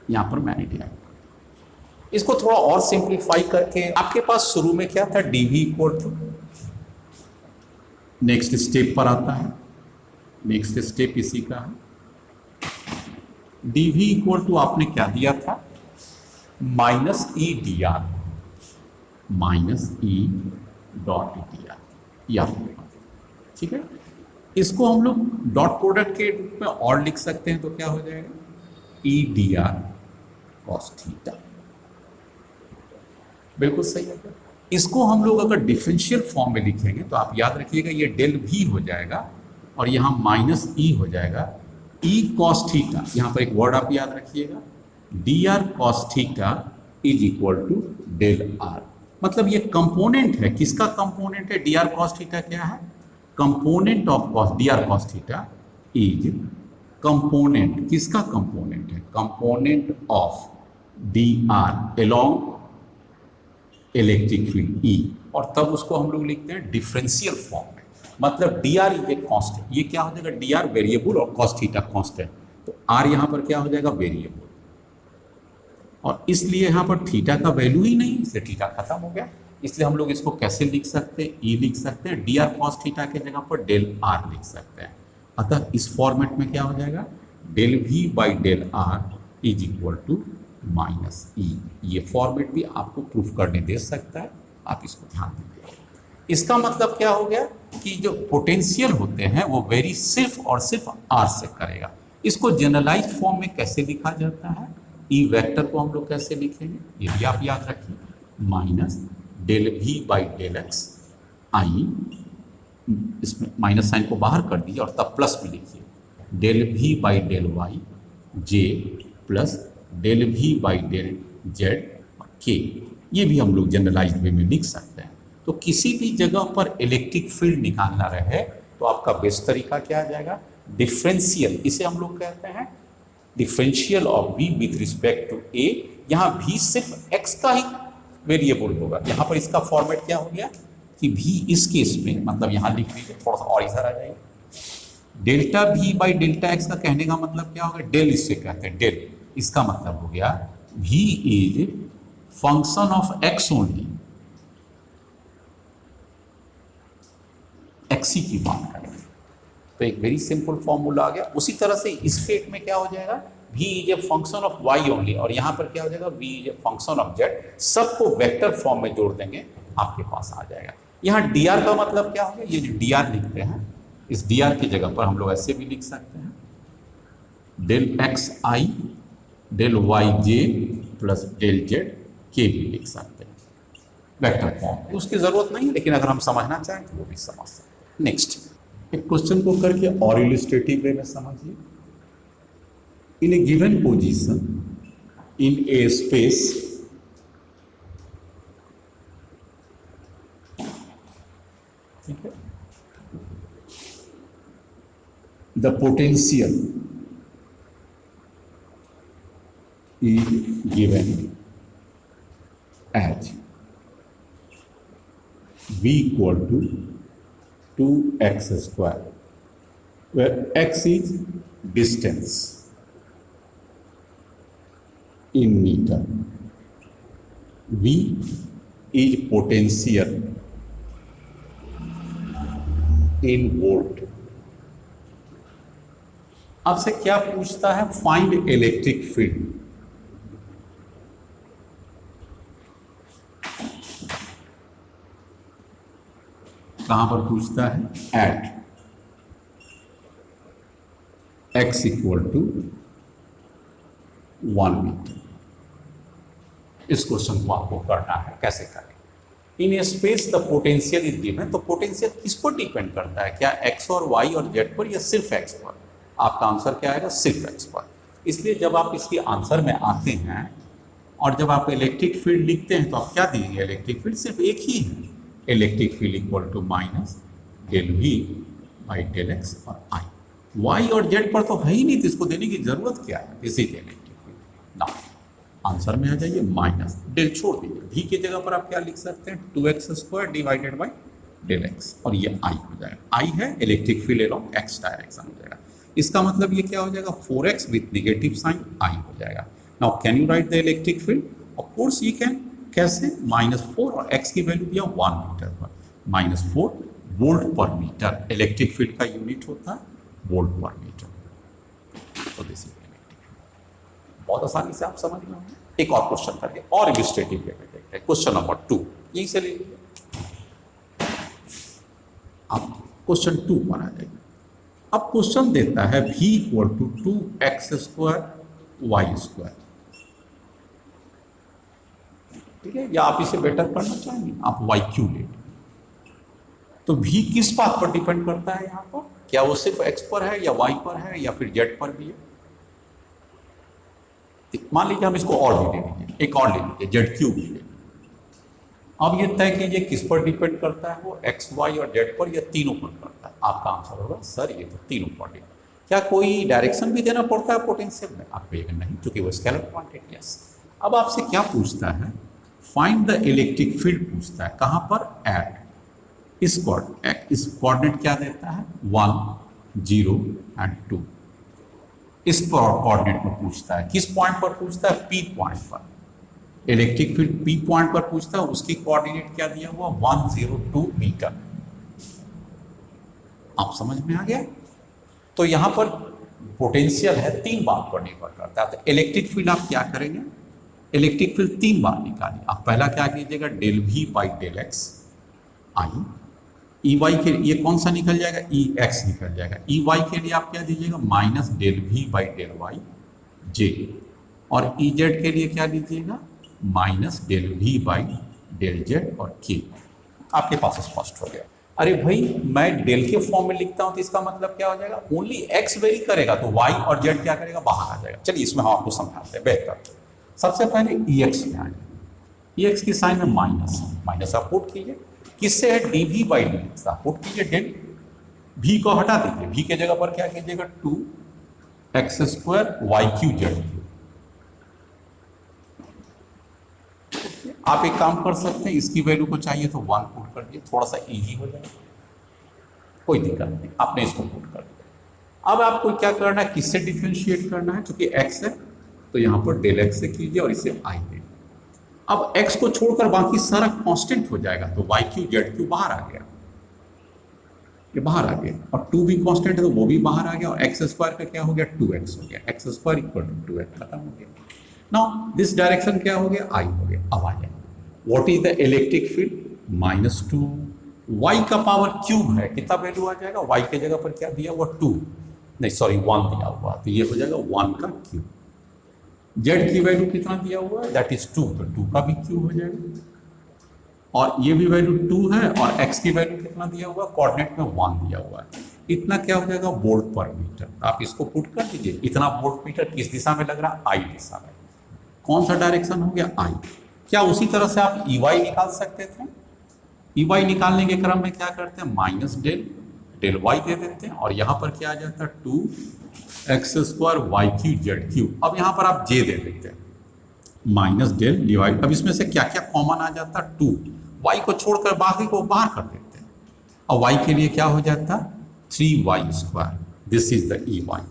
यहाँ पर मैंने डिराइव। इसको थोड़ा और सिंप्लीफाई करके आपके पास शुरू में क्या था, dv equal to, next step पर आता है, नेक्स्ट स्टेप इसी का है, dv इक्वल टू आपने क्या दिया था, minus E D R, minus E dot D are, ये आपके पास, ठीक है। इसको हम लोग डॉट प्रोडक्ट के रूप में और लिख सकते हैं, तो क्या हो जाएगा, E D R cos theta, बिल्कुल सही है। इसको हम लोग अगर डिफरेंशियल फॉर्म में लिखेंगे तो आप याद रखिएगा, ये डेल भी हो जाएगा और यहाँ माइनस ई हो जाएगा, ई कॉस थीटा, यहाँ पर एक वर्ड आप याद रखिएगा, D R cos theta is equal to del R. मतलब ये कंपोनेंट है, किसका कंपोनेंट है, डी आर कॉस थीटा क्या है, component of cos, D R cos theta is component, किसका कंपोनेंट है, component of D R along electric field E, और तब उसको हम लोग लिखते हैं डिफरेंशियल फॉर्म में। मतलब डी आर ये कांस्टेंट, ये क्या हो जाएगा, डी आर वेरिएबल और कॉस थीटा कांस्टेंट, तो आर यहाँ पर क्या हो जाएगा, वेरिएबल, और इसलिए यहाँ पर थीटा का वैल्यू ही नहीं, इसलिए थीटा खत्म हो गया। इसलिए हम लोग इसको कैसे लिख सकते हैं, ई लिख सकते हैं, डी आर कॉस थीटा के जगह पर डेल आर लिख सकते हैं। अतः इस फॉर्मेट में क्या हो जाएगा, del V by del r is equal to minus E. ये फॉर्मेट भी आपको प्रूफ करने दे सकता है, आप इसको ध्यान दीजिए। इसका मतलब क्या हो गया कि जो पोटेंशियल होते हैं वो वेरी सिर्फ और सिर्फ आर से करेगा। इसको जनरलाइज फॉर्म में कैसे लिखा जाता है, ई वेक्टर को हम लोग कैसे लिखेंगे, ये भी आप याद रखिए, minus del V by del x i, इसमें माइनस साइन को बाहर कर दीजिए और तब प्लस में लिखिए, del V by del Y J plus del V by del Z K, ये भी हम लोग जनरलाइज्ड वे में लिख सकते हैं। तो किसी भी जगह पर इलेक्ट्रिक फील्ड निकालना रहे तो आपका बेस्ट तरीका क्या आ जाएगा, डिफरेंशियल, इसे हम लोग कहते हैं differential of v with respect to a। यहाँ v सिर्फ x का ही वेरिएबल होगा, यहाँ पर इसका फॉर्मेट क्या हो गया कि v इस केस में, मतलब यहाँ लिख लीजिए, थोड़ा सा और इधर आ जाएगा, delta v by delta x का कहने का मतलब क्या होगा, डेल इससे कहते हैं, डेल, इसका मतलब हो गया v is function of x only, x ही की बात करें तो एक वेरी सिंपल फॉर्मूला आ गया। उसी तरह से इस फेट में क्या हो जाएगा, v is a function of y only, और यहाँ पर क्या हो जाएगा, v is a function of z, सबको वेक्टर फॉर्म में जोड़ देंगे, आपके पास आ जाएगा। यहाँ dr का मतलब क्या हो गया, ये जो dr लिखते हैं, इस dr की जगह पर हम लोग ऐसे भी लिख सकते हैं, डेल एक्स आई del Y J plus del Z के भी लिख सकते हैं। वेक्टर फॉर्म, उसकी जरूरत नहीं है, लेकिन अगर हम समझना चाहें तो वो भी समझ सकते हैं। नेक्स्ट, एक क्वेश्चन को करके और इलिस्ट्रेटिव वे में समझिए। In a given position in a space, ठीक है, the potential is given as v equal to 2x square, where x is distance in meter, v is potential in volt। आपसे क्या पूछता है? Find electric field. कहां पर पूछता है? At x equal to 1 metre. इस क्वेश्चन को आपको करना है, कैसे करें? In a space the potential is given. तो पोटेंशियल किस पर डिपेंड करता है? क्या x और y और z पर या सिर्फ x पर? आपका आंसर क्या आएगा? सिर्फ x पर। इसलिए जब आप इसके आंसर में आते हैं और जब आप इलेक्ट्रिक फील्ड लिखते हैं तो आप क्या देंगे? इलेक्ट्रिक फील्ड सिर्फ एक ही है, electric field equal to minus del V by del X और आई। वाई और जेड पर तो है ही नहीं, तो इसको देने की जरूरत क्या है? इसी के इलेक्ट्रिक फील्ड ना। आंसर में आ जाइए माइनस, डेल छोड़ दीजिए, वी की जगह पर आप क्या लिख सकते हैं? 2x square divided by del X, और ये आई हो जाएगा। आई है electric field along X direction हो जाएगा। इसका मतलब ये क्या हो जाएगा? 4x विथ नेगेटिव साइन आई हो जाएगा। Now can you right the electric field? Of course you can. कैसे? -4 और x की वैल्यू दिया 1 मीटर पर, -4 volt per metre. Electric field का यूनिट होता है वोल्ट पर मीटर। तो दिस इज इलेक्ट्रिक फील्ड। बहुत आसानी से आप समझ रहे हैं। एक और क्वेश्चन करके और इलस्ट्रेटिव वे में देखते हैं। क्वेश्चन नंबर 2 यहीं से ले लीजिए, आप क्वेश्चन 2 पर आ जाइए। अब क्वेश्चन देता है v equal to 2x square Y square, ठीक है, या आप इसे बेटर करना चाहेंगे, आप वाई क्यू ले लीजिए। तो v किस बात पर डिपेंड करता है यहाँ पर? क्या वो सिर्फ x पर है या y पर है या फिर z पर भी है? मान लीजिए हम इसको और भी ले लीजिए, एक और ले लीजिए, जेड क्यू भी ले लीजिए। अब ये तय कीजिए किस पर डिपेंड करता है वो, x, y और z पर या तीनों पर करता है? आपका आंसर होगा सर ये तो तीनों पर डिपेंड। क्या कोई डायरेक्शन भी देना पड़ता है पोटेंशियल में? आप कहिएगा नहीं, क्योंकि वो स्केलर क्वांटिटी। यस। अब आपसे क्या पूछता है? फाइंड द इलेक्ट्रिक फील्ड पूछता है। कहां पर? एट इस कोऑर्डिनेट क्या देता है? 1, 0 एंड 2। इस कोऑर्डिनेट पर पूछता है। किस पॉइंट पर पूछता है? पी पॉइंट पर। इलेक्ट्रिक फील्ड पी पॉइंट पर पूछता है, उसकी कोऑर्डिनेट क्या दिया हुआ? 102 मीटर। आप समझ में आ गया? तो यहां पर पोटेंशियल है, 3 बात पर निर्भर करता है। तो इलेक्ट्रिक फील्ड आप क्या करेंगे? इलेक्ट्रिक फील्ड 3 बार निकालिए। आप पहला क्या कीजिएगा? Del V by del x I. E Y के ये कौन सा निकल जाएगा? ई एक्स निकल जाएगा। ई वाई के लिए आप क्या दीजिएगा? Minus del V by del Y j. और ई जेड के लिए क्या लीजिएगा? Minus del V by del z और के। आपके पास स्पष्ट हो गया। अरे भाई मैं डेल के फॉर्म में लिखता हूं तो इसका मतलब क्या हो जाएगा? ओनली एक्स वेरी करेगा तो वाई और जेड क्या करेगा? बाहर आ जाएगा। चलिए इसमें हम आपको समझाते हैं बेहतर। सबसे पहले ई एक्स में आ जाए। ई एक्स की साइन में माइनस, माइनस आप पुट कीजिए। किससे है? D V by D X आप पुट कीजिए। डेल भी को हटा दीजिए, भी के जगह पर क्या कीजिएगा? 2x square Y Q Z. आप एक काम कर सकते हैं, इसकी वैल्यू को चाहिए तो 1 पुट कर दिए, थोड़ा सा इजी हो जाएगा, कोई दिक्कत नहीं। आपने इसको पुट कर दिया। अब आपको क्या करना है? किससे डिफ्रेंशिएट करना है? क्योंकि x है तो यहां पर डेल एक्स से कीजिए और इसे आई दे। अब x को छोड़कर बाकी सारा कांस्टेंट हो जाएगा, तो वाई क्यू जेड क्यू बाहर आ गया, ये बाहर आ गया, और 2 भी कांस्टेंट है तो वो भी बाहर आ गया, और एक्स स्क्वायर का क्या हो गया? 2x हो गया। X square equal to 2x, खत्म हो गया। नाउ दिस डायरेक्शन क्या हो गया? आई हो गया। अब आ जाए, what is the electric field? -2 y का पावर क्यूब है, कितना वैल्यू आ जाएगा? y के जगह पर क्या दिया हुआ? 2 नहीं सॉरी 1 दिया हुआ, तो ये हो जाएगा 1 का क्यूब। z की वैल्यू कितना दिया हुआ है? दैट इज 2, तो 2 का भी क्यूब हो जाएगा। और ये भी वैल्यू 2 है और x की वैल्यू कितना दिया हुआ है, कोऑर्डिनेट में 1 दिया हुआ है। इतना क्या हो जाएगा, वोल्ट पर मीटर। आप इसको पुट कर दीजिए, इतना वोल्ट मीटर किस दिशा में लग रहा है, आई दिशा में। कौन सा डायरेक्शन हो गया, आई। क्या उसी तरह से आप EY निकाल सकते थे? EY निकालने के क्रम में क्या करते हैं, माइनस डेल y दे देते हैं और यहाँ पर क्या आ जाता है 2x² y3z3। अब यहाँ पर आप j दे देते हैं, माइनस डेल डिवाइड। अब इसमें से क्या क्या कॉमन आ जाता है, 2। y को छोड़कर बाकी को बाहर कर देते हैं और y के लिए क्या हो जाता है 3y²। This is the EY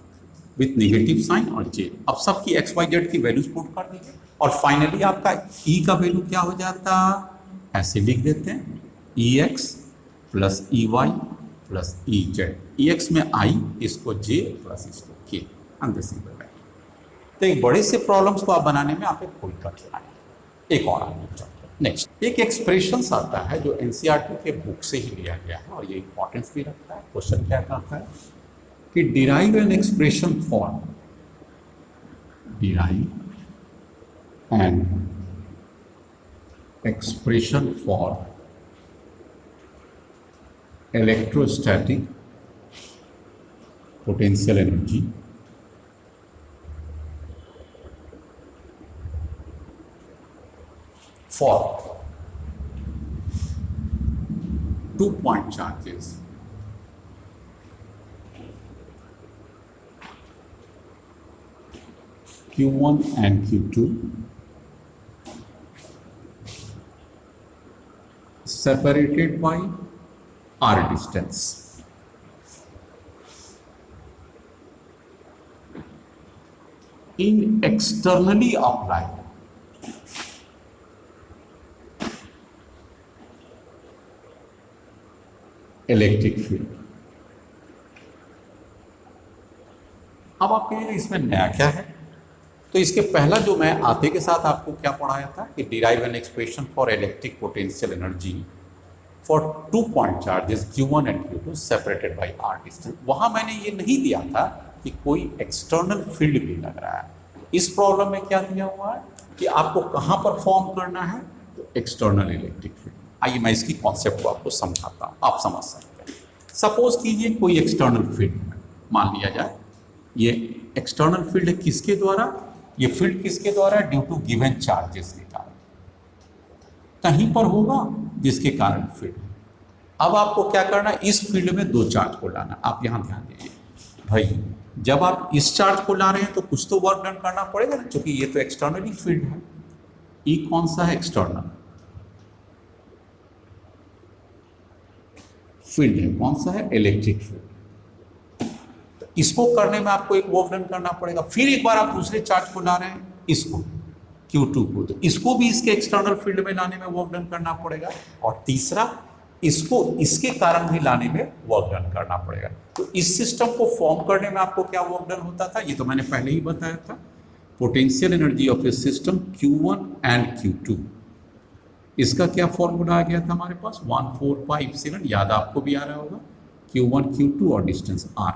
with negative sign और j। अब सबकी x y z की वैल्यूज पुट कर दीजिए और फाइनली आपका E का वैल्यू क्या हो जाता, ऐसे लिख देते हैं EX plus EY plus EZ। EX में I, इसको J प्लस इसको K। तो एक बड़े से प्रॉब्लम्स को आप बनाने में आपको कोई कठिनाई। एक और आगे चलते हैं। नेक्स्ट एक एक्सप्रेशंस आता है जो NCERT के बुक से ही लिया गया है और ये इंपॉर्टेंस भी रखता है। क्वेश्चन क्या कहता है कि derive an expression for, derive an expression for electrostatic potential energy for 2-point charges Q1 and Q2 separated by R distance. In externally applied electric field. अब आप कहिए इसमें नया क्या है, तो इसके पहला जो मैं आते के साथ आपको क्या पढ़ाया था कि derive an expression for electric potential energy for 2-point charges Q1 and Q2 separated by R distance. वहां मैंने ये नहीं दिया था कि कोई एक्सटर्नल फील्ड भी लग रहा है। इस प्रॉब्लम में क्या दिया हुआ है कि आपको कहां पर फॉर्म करना है, तो एक्सटर्नल इलेक्ट्रिक फील्ड। आइए मैं इसकी कॉन्सेप्ट को आपको समझाता हूं, आप समझ सकते हैं। सपोज कीजिए कोई एक्सटर्नल फील्ड मान लिया जाए, ये एक्सटर्नल फील्ड है किसके द्वारा, ये फील्ड किसके द्वारा, ड्यू टू गिवन चार्जेस के कारण कहीं पर होगा जिसके कारण फील्ड। अब आपको क्या करना है, इस फील्ड में 2 चार्ज को लाना। आप यहां ध्यान दीजिए भाई, जब आप इस चार्ज को ला रहे हैं तो कुछ तो वर्क डन करना पड़ेगा ना, क्योंकि ये तो एक्सटर्नली फील्ड है। ई कौन सा है, एक्सटर्नल फील्ड है, कौन सा है, इलेक्ट्रिक फील्ड। तो इसको करने में आपको एक वर्क डन करना पड़ेगा। फिर एक बार आप दूसरे चार्ज को ला रहे हैं, इसको Q2 को, तो इसको भी इसके एक्सटर्नल फील्ड में लाने में वर्क डन करना पड़ेगा। और तीसरा, इसको इसके कारण भी लाने में वर्क डन करना पड़ेगा। तो इस सिस्टम को फॉर्म करने में आपको क्या वर्क डन होता था, ये तो मैंने पहले ही बताया था। Potential energy of A system Q1 and Q2, इसका क्या फॉर्मूला आ गया था हमारे पास, 1457, याद आपको भी आ रहा होगा, Q1 Q2 और डिस्टेंस R।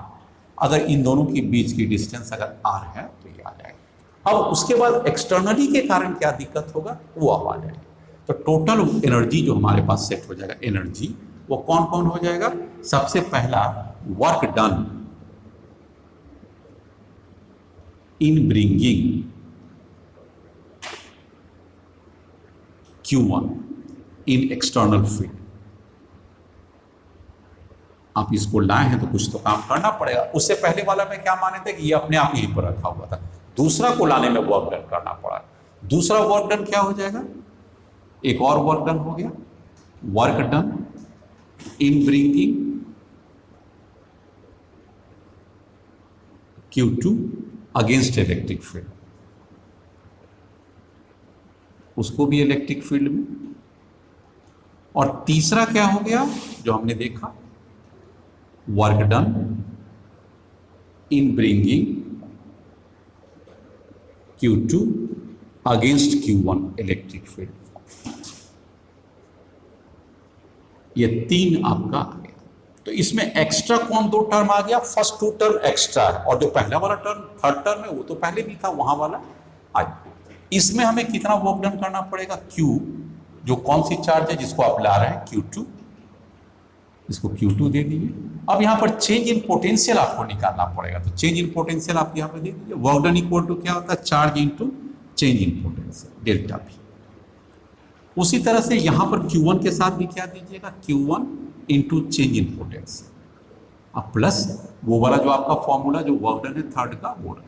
अगर इन दोनों के बीच की डिस्टेंस अगर R है तो ये आ जाएगा। अब उसके बाद एक्सटर्नली के कारण क्या दिक्कत होगा, वो अब आ जाएगा। तो टोटल एनर्जी जो हमारे पास सेट हो जाएगा, एनर्जी वो कौन कौन हो जाएगा, सबसे पहला work done in bringing Q1 in external field. आप इसको लाए हैं तो कुछ तो काम करना पड़ेगा। उससे पहले वाला में क्या माने थे कि ये अपने आप यहीं पर रखा हुआ था, दूसरा को लाने में वर्क डन करना पड़ा। दूसरा वर्क डन क्या हो जाएगा, एक और वर्क डन हो गया, work done in bringing Q2 against electric field, उसको भी इलेक्ट्रिक फील्ड में। और तीसरा क्या हो गया जो हमने देखा, work done in bringing Q2 against Q1 electric field. ये 3 आपका आ गया। तो इसमें एक्स्ट्रा कौन 2 टर्म आ गया, फर्स्ट 2 टर्म एक्स्ट्रा है, और जो पहला वाला टर्म थर्ड टर्म है वो तो पहले भी था, वहां वाला आज। इसमें हमें कितना वर्क डन करना पड़ेगा, Q जो कौन सी चार्ज है जिसको आप ला रहे हैं Q2, इसको Q2 दे दीजिए। अब यहाँ पर चेंज इन पोटेंशियल आपको निकालना पड़ेगा, तो चेंज इन पोटेंशियल आप यहाँ पर दे दीजिए। वर्क डन इक्वल टू क्या होता है, charge into change in potential delta भी। उसी तरह से यहाँ पर Q1 के साथ भी क्या दीजिएगा, Q1 into change in potential, अब प्लस वो वाला जो आपका फॉर्मूला जो वर्क डन है थर्ड का वो रह जाएगा।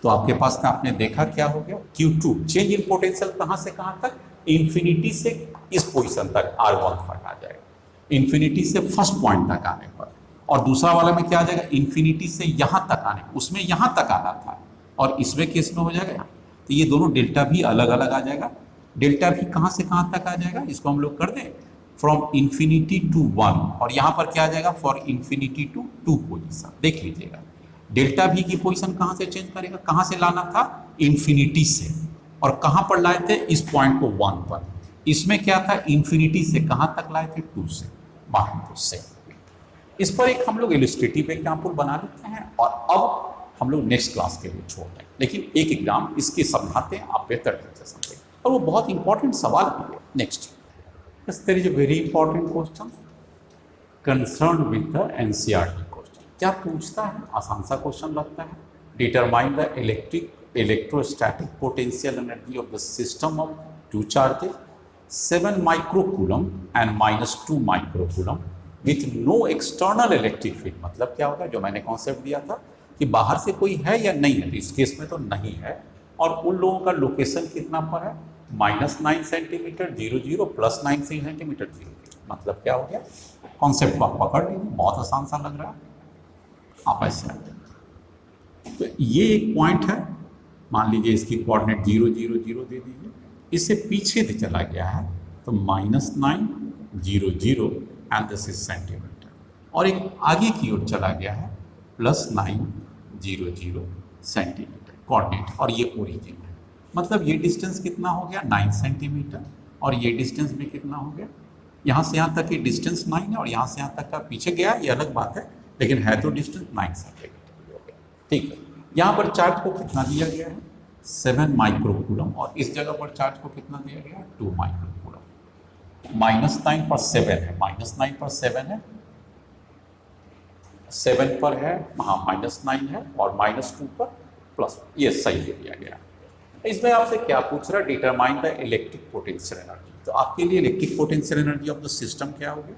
तो आपके पास ना आपने देखा क्या हो गया, Q2 चेंज इन पोटेंशियल कहां से कहां तक, इंफिनिटी से इस पोजीशन तक R1 तक आ जाएगा, इंफिनिटी से फर्स्ट पॉइंट तक आने पर। और दूसरा वाला में क्या आ जाएगा, इंफिनिटी से यहां तक आने, उसमें यहां तक आना था और इसमें केस में हो जाएगा। तो ये दोनों डेल्टा भी अलग अलग आ जाएगा। डेल्टा भी कहां से कहां तक आ जाएगा, इसको हम लोग कर दें फ्रॉम इंफिनिटी टू 1, और यहां पर क्या आ जाएगा, फॉर इंफिनिटी टू 2 पोजीशन। देख लीजिएगा डेल्टा भी की पोजीशन कहां से चेंज करेगा, कहां से लाना था, इंफिनिटी से, और कहां पर लाए थे, इस पॉइंट को 1 पर। इसमें क्या था, इंफिनिटी से कहां तक लाए थे, 2 से, माइनस से। इस पर एक हम लोग इलस्ट्रेटिव एग्जाम्पल बना लेते हैं और अब हम लोग नेक्स्ट क्लास के लिए छोड़ दें, लेकिन एक एग्जाम इसके समझाते हैं, आप बेहतर ढंग से समझेंगे और वो बहुत इंपॉर्टेंट सवाल भी है। Next, there is a very important question concern with the NCERT question. क्या पूछता है, आसान सा क्वेश्चन लगता है। Determine the electrostatic potential energy of the system of 2 charges 7 microcoulomb and -2 microcoulomb with no external electric field. मतलब क्या होगा, जो मैंने कॉन्सेप्ट दिया था कि बाहर से कोई है या नहीं है, तो इस केस में तो नहीं है। और उन लोगों का लोकेशन कितना पर है, -9 सेंटीमीटर 00 +9 सेंटीमीटर 00। मतलब क्या हो गया, कॉन्सेप्ट को आप पकड़ लीजिए, बहुत आसान सा लग रहा है। आप ऐसे तो ये एक पॉइंट है, मान लीजिए इसकी कोऑर्डिनेट 0 0 0 दे दीजिए, इससे पीछे से चला गया है तो -9 0 0 एंड दिस इज सेंटीमीटर, और एक आगे की ओर चला गया है +9 0 0 सेंटीमीटर कोऑर्डिनेट, और ये ओरिजिन है। मतलब ये डिस्टेंस कितना हो गया, 9 सेंटीमीटर, और ये डिस्टेंस भी कितना हो गया, यहाँ से यहाँ तक की डिस्टेंस 9 है और यहाँ से यहाँ तक का पीछे गया, ये अलग बात है, लेकिन है तो डिस्टेंस 9 सेंटीमीटर हो गया। ठीक है, यहाँ पर चार्ज को कितना दिया गया है, 7 माइक्रोकूलम, और इस जगह पर चार्ज को कितना दिया गया है, 2 माइक्रोकूलम। -9 पर 7 है, -9 पर 7 है, 7 पर है, हाँ -9 है, और -2 पर प्लस, ये सही दिया गया। इसमें आपसे क्या पूछ रहा है, determine the electric potential energy. तो आपके लिए electric potential energy of the system क्या हो गया,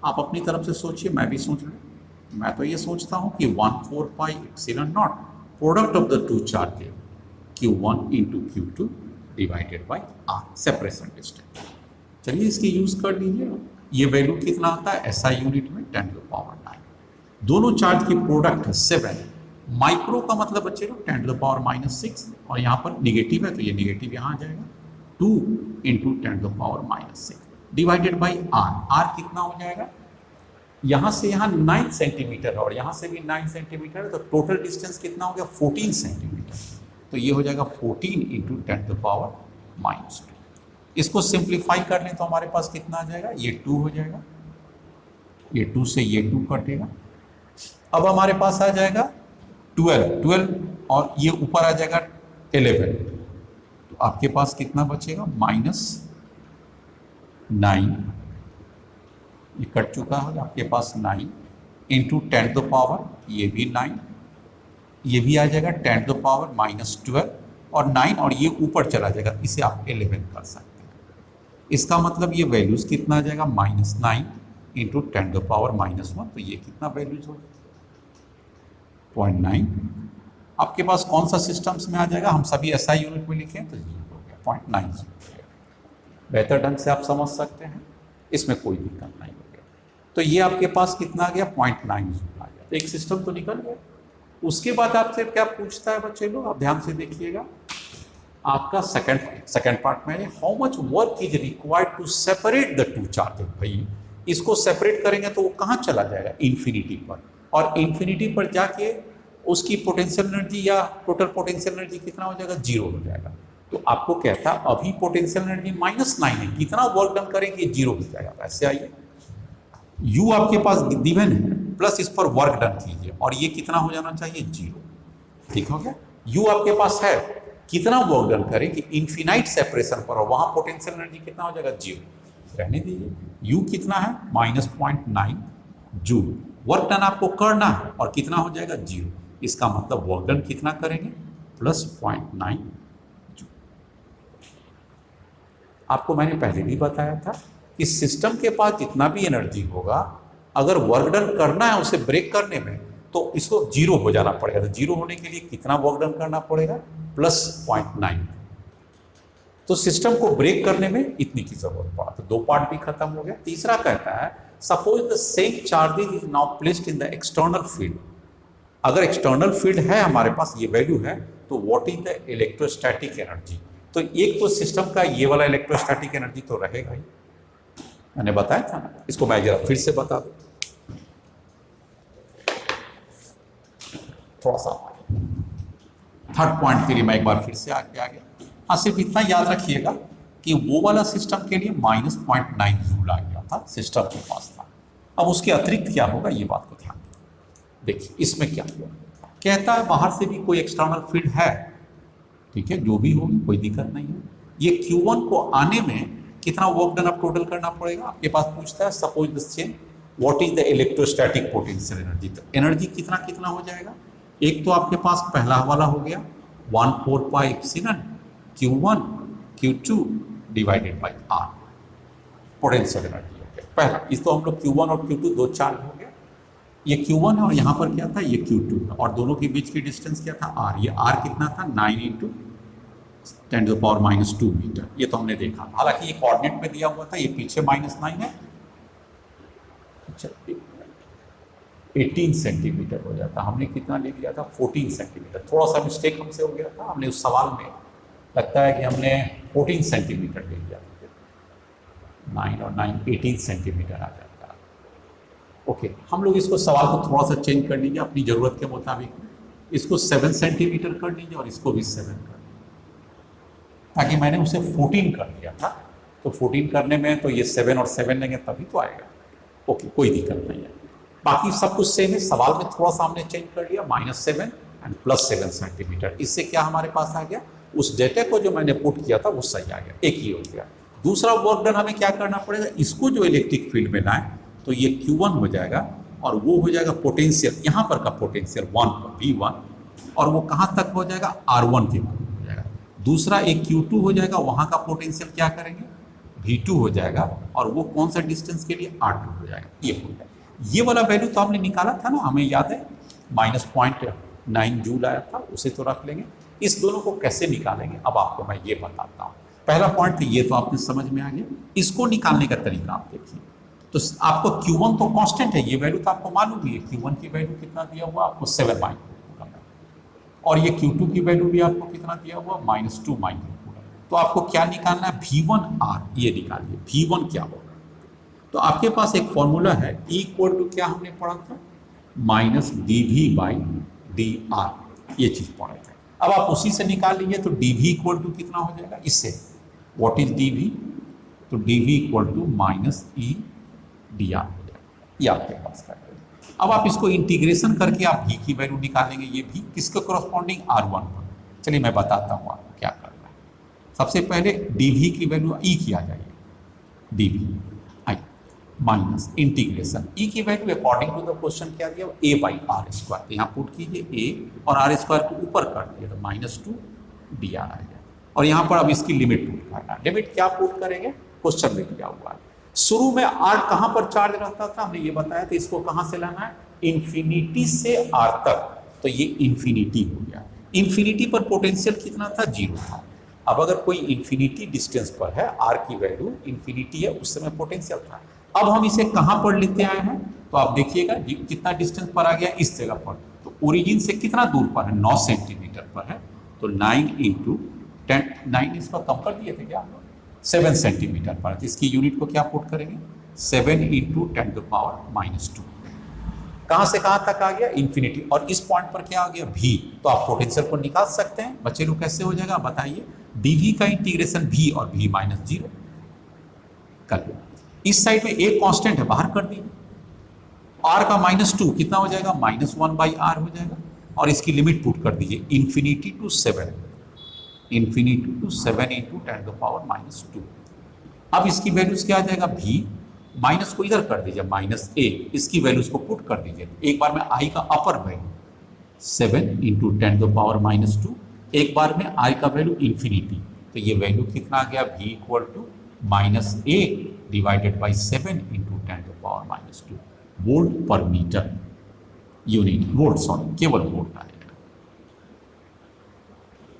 आप अपनी तरफ से सोचिए, मैं भी सोच लूँ। मैं तो ये सोचता हूँ कि 1/4 pi epsilon not product of the 2 charges Q1 into Q2 divided by R, separation distance. चलिए इसकी यूज़ कर लीजिए। ये वैल्यू कितना आता है, SI यूनिट में 10⁻9। दोनों चार्ज की प्रोडक्ट है 7, माइक्रो का मतलब बच्चे लोग 10⁻6, और यहाँ पर निगेटिव है तो ये निगेटिव यहाँ आ जाएगा, 2 into 10⁻6 divided by R। R कितना हो जाएगा, यहाँ से यहाँ 9 सेंटीमीटर है और यहाँ से भी 9 सेंटीमीटर है, तो टोटल डिस्टेंस कितना हो गया, 14 सेंटीमीटर। तो ये हो जाएगा 14 इंटू 10⁻²। इसको सिंप्लीफाई कर लें तो हमारे पास कितना आ जाएगा, ये 2 हो जाएगा, ये 2 से ये 2 कटेगा। अब हमारे पास आ जाएगा 12 और ये ऊपर आ जाएगा 11, तो आपके पास कितना बचेगा, -9, ये कट चुका है आपके पास 9 इंटू 10⁻, ये भी 9, ये भी आ जाएगा 10⁻−12, और 9 और ये ऊपर चला जाएगा, इसे आप 11 कर सकते हैं। इसका मतलब ये वैल्यूज़ कितना आ जाएगा, -9 इंटू 10⁻−1, तो ये कितना वैल्यूज होगा, 0.9। आपके पास कौन सा सिस्टम्स में आ जाएगा, हम सभी SI यूनिट में लिखें तो ये हो गया 0.9। बेहतर ढंग से आप समझ सकते हैं, इसमें कोई दिक्कत नहीं हो गया। तो ये आपके पास कितना आ गया, 0.9 आ गया। तो एक सिस्टम तो निकल गया। उसके बाद आपसे क्या पूछता है बच्चे लोग, आप ध्यान से देखिएगा, आपका सेकंड पार्ट में, how much work is required to separate the 2 charges. भाई इसको सेपरेट करेंगे तो वो कहाँ चला जाएगा, इन्फिनिटी पर, और इन्फिनिटी पर जाके उसकी पोटेंशियल एनर्जी या टोटल पोटेंशियल एनर्जी कितना हो जाएगा, 0 हो जाएगा। तो आपको कहता अभी पोटेंशियल एनर्जी -9 है, कितना वर्क डन करेंगे, 0 हो जाएगा। ऐसे आइए, U आपके पास गिवन है, प्लस इस पर वर्क डन कीजिए, और ये कितना हो जाना चाहिए, 0। ठीक हो गया, U आपके पास है, कितना वर्क डन करे कि इन्फिनाइट सेपरेशन पर, और वहां पोटेंशियल एनर्जी कितना हो जाएगा, 0 रहने दीजिए। यू कितना है, -0.9 जूल। वर्क डन आपको करना है और कितना हो जाएगा, 0। इसका मतलब वर्क डन कितना करेंगे, +0.9 जूल। आपको मैंने पहले भी बताया था कि सिस्टम के पास जितना भी एनर्जी होगा, अगर वर्क डन करना है उसे ब्रेक करने में, तो इसको 0 हो जाना पड़ेगा। तो 0 होने के लिए कितना वर्क डन करना पड़ेगा, +0.9। तो सिस्टम को ब्रेक करने में इतनी की जरूरत पड़ा। तो 2 पार्ट भी खत्म हो गया। तीसरा कहता है, suppose the same charges is now placed in the external field. अगर एक्सटर्नल फील्ड है हमारे पास, ये वैल्यू है, तो what is the electrostatic energy. तो एक तो सिस्टम का ये वाला इलेक्ट्रोस्टैटिक एनर्जी तो रहेगा ही, मैंने बताया था ना। इसको मैं जरा फिर से बता दूं, थोड़ा सा थर्ड पॉइंट के लिए मैं एक बार फिर से आगे आ गया। हाँ, सिर्फ इतना याद रखिएगा कि वो वाला सिस्टम के लिए -0.9 जूल आ गया था, सिस्टम के पास था। अब उसके अतिरिक्त क्या होगा, ये बात को ध्यान देखिए। इसमें क्या हुआ, कहता है बाहर से भी कोई एक्सटर्नल फील्ड है, ठीक है, जो भी होगी कोई दिक्कत नहीं है। ये Q1 को आने में कितना वर्क डन आप टोटल करना पड़ेगा, आपके पास पूछता है suppose the same what is the electrostatic potential energy. तो एनर्जी कितना कितना हो जाएगा, एक तो आपके पास पहला वाला हो गया 1/4 pi epsilon Q1 Q2 divided by R, potential energy हो गया पहला। इस तो हम लोग Q1 और Q2 दो चार्ज हो गया, ये Q1 है और यहाँ पर क्या था, ये Q2 है, और दोनों के बीच की डिस्टेंस क्या था, R। ये R कितना था, 9 × 10⁻⁻2 मीटर। ये तो हमने देखा, हालांकि ये कोऑर्डिनेट में दिया हुआ था, ये पीछे -9 है। अच्छा, 18 सेंटीमीटर हो जाता, हमने कितना ले लिया था, 14 सेंटीमीटर। थोड़ा सा मिस्टेक हमसे हो गया था, हमने उस सवाल में लगता है कि हमने 14 सेंटीमीटर ले लिया था। 9 और 9 18 सेंटीमीटर आ जाता है। ओके, हम लोग इसको सवाल को थोड़ा सा चेंज कर लीजिए अपनी ज़रूरत के मुताबिक। इसको 7 सेंटीमीटर कर लीजिए और इसको भी 7 कर लीजिए, ताकि मैंने उसे 14 कर दिया था। तो 14 करने में तो ये 7 और 7 लेंगे तभी तो आएगा। ओके, कोई दिक्कत नहीं है, बाकी सब कुछ सेम है। सवाल में थोड़ा सा हमने चेंज कर लिया, -7 एंड +7 सेंटीमीटर। इससे क्या हमारे पास आ गया, उस डेटा को जो मैंने पुट किया था वो सही आ गया, एक ही हो गया। दूसरा वर्क डन हमें क्या करना पड़ेगा, इसको जो इलेक्ट्रिक फील्ड में लाएं तो ये Q1 हो जाएगा और वो हो जाएगा पोटेंशियल, यहाँ पर का पोटेंशियल 1 पर V1, और वो कहाँ तक हो जाएगा, R1 के हो जाएगा। दूसरा एक Q2 हो जाएगा, वहाँ का पोटेंशियल क्या करेंगे, V2 हो जाएगा, और वो कौन सा डिस्टेंस के लिए, R2 हो जाएगा। ये हो जाएगा, ये वाला वैल्यू तो हमने निकाला था ना, हमें याद है, -0.9 जूल आया था, उसे तो रख लेंगे। इस दोनों को कैसे निकालेंगे अब आपको मैं ये बताता हूँ। पहला पॉइंट तो ये तो आपने समझ में आ गया, इसको निकालने का तरीका आप देखिए। तो आपको Q1 तो कांस्टेंट है, ये वैल्यू तो आपको मालूम है। Q1 की वैल्यू कितना दिया हुआ आपको, 7 माइक्रोकूलम, और ये Q2 की वैल्यू भी आपको कितना दिया हुआ, -2 माइक्रोकूलम। तो आपको क्या निकालना है, V1R, ये निकालिए V1 क्या होगा। तो आपके पास एक फॉर्मूला है, E = क्या हमने पढ़ा था, -dV/dr, ये चीज पढ़ा था। अब आप उसी से निकाल लीजिए, तो dV = कितना हो जाएगा, इससे व्हाट इज dV, तो dV = -E/dr हो जाएगा, ये आपके पास है। अब आप इसको इंटीग्रेशन करके आप V की वैल्यू निकालेंगे, ये V किसके कॉरस्पॉन्डिंग, R1 पर। चलिए मैं बताता हूँ आपको क्या करना है। सबसे पहले dV की वैल्यू E की आ जाइए, dV माइनस इंटीग्रेशन E की value according to the question क्या दिया, A/r²। यहाँ पुट कीजिए A और r² को ऊपर कर दिया तो -2dr आ गया, और यहाँ पर अब इसकी लिमिट पुट करना। लिमिट क्या पुट करेंगे, क्वेश्चन में दिया हुआ है। शुरू में R कहाँ पर चार्ज रहता था, हमने ये बताया था। इसको कहाँ से लाना है, इन्फिनिटी से R तक, तो ये इन्फिनिटी हो गया। इन्फिनिटी पर पोटेंशियल कितना था, 0 था। अब अगर कोई इन्फिनिटी डिस्टेंस पर है, R की वैल्यू इन्फिनिटी है, उस समय पोटेंशियल था। अब हम इसे कहाँ पर लेते आए हैं, तो आप देखिएगा कितना डिस्टेंस पर आ गया, इस जगह पर। तो ओरिजिन से कितना दूर पर है, 9 सेंटीमीटर पर है। तो 9 × 10, 9 इसको कम कर दिए थे क्या आप लोग, 7 सेंटीमीटर पर। तो इसकी यूनिट को क्या पुट करेंगे, 7 × 10⁻²। कहाँ से कहाँ तक आ गया, इन्फिनिटी। और इस पॉइंट पर क्या आ गया, V। तो आप पोटेंशियल को निकाल सकते हैं। बच्चे लोग कैसे हो जाएगा बताइए, dV का इंटीग्रेशन V और V -0 कर लो। इस साइड में एक कांस्टेंट है, बाहर कर दीजिए। R का -2 कितना हो जाएगा, -1/r हो जाएगा, और इसकी लिमिट पुट कर दीजिए, infinity to 7। Infinity to 7 into 10⁻²। अब इसकी वैल्यूज क्या आ जाएगा, v माइनस को इधर कर दीजिए, -a, इसकी वैल्यूज को पुट कर दीजिए। एक बार में i का अपर वैल्यू 7 इंटू 10⁻², एक बार में i का वैल्यू इन्फिनिटी, तो ये वैल्यू कितना आ गया, v equal to -a divided by 7 into 10⁻², volt per meter unit, volt sorry, केवल वोल्ट आएगा,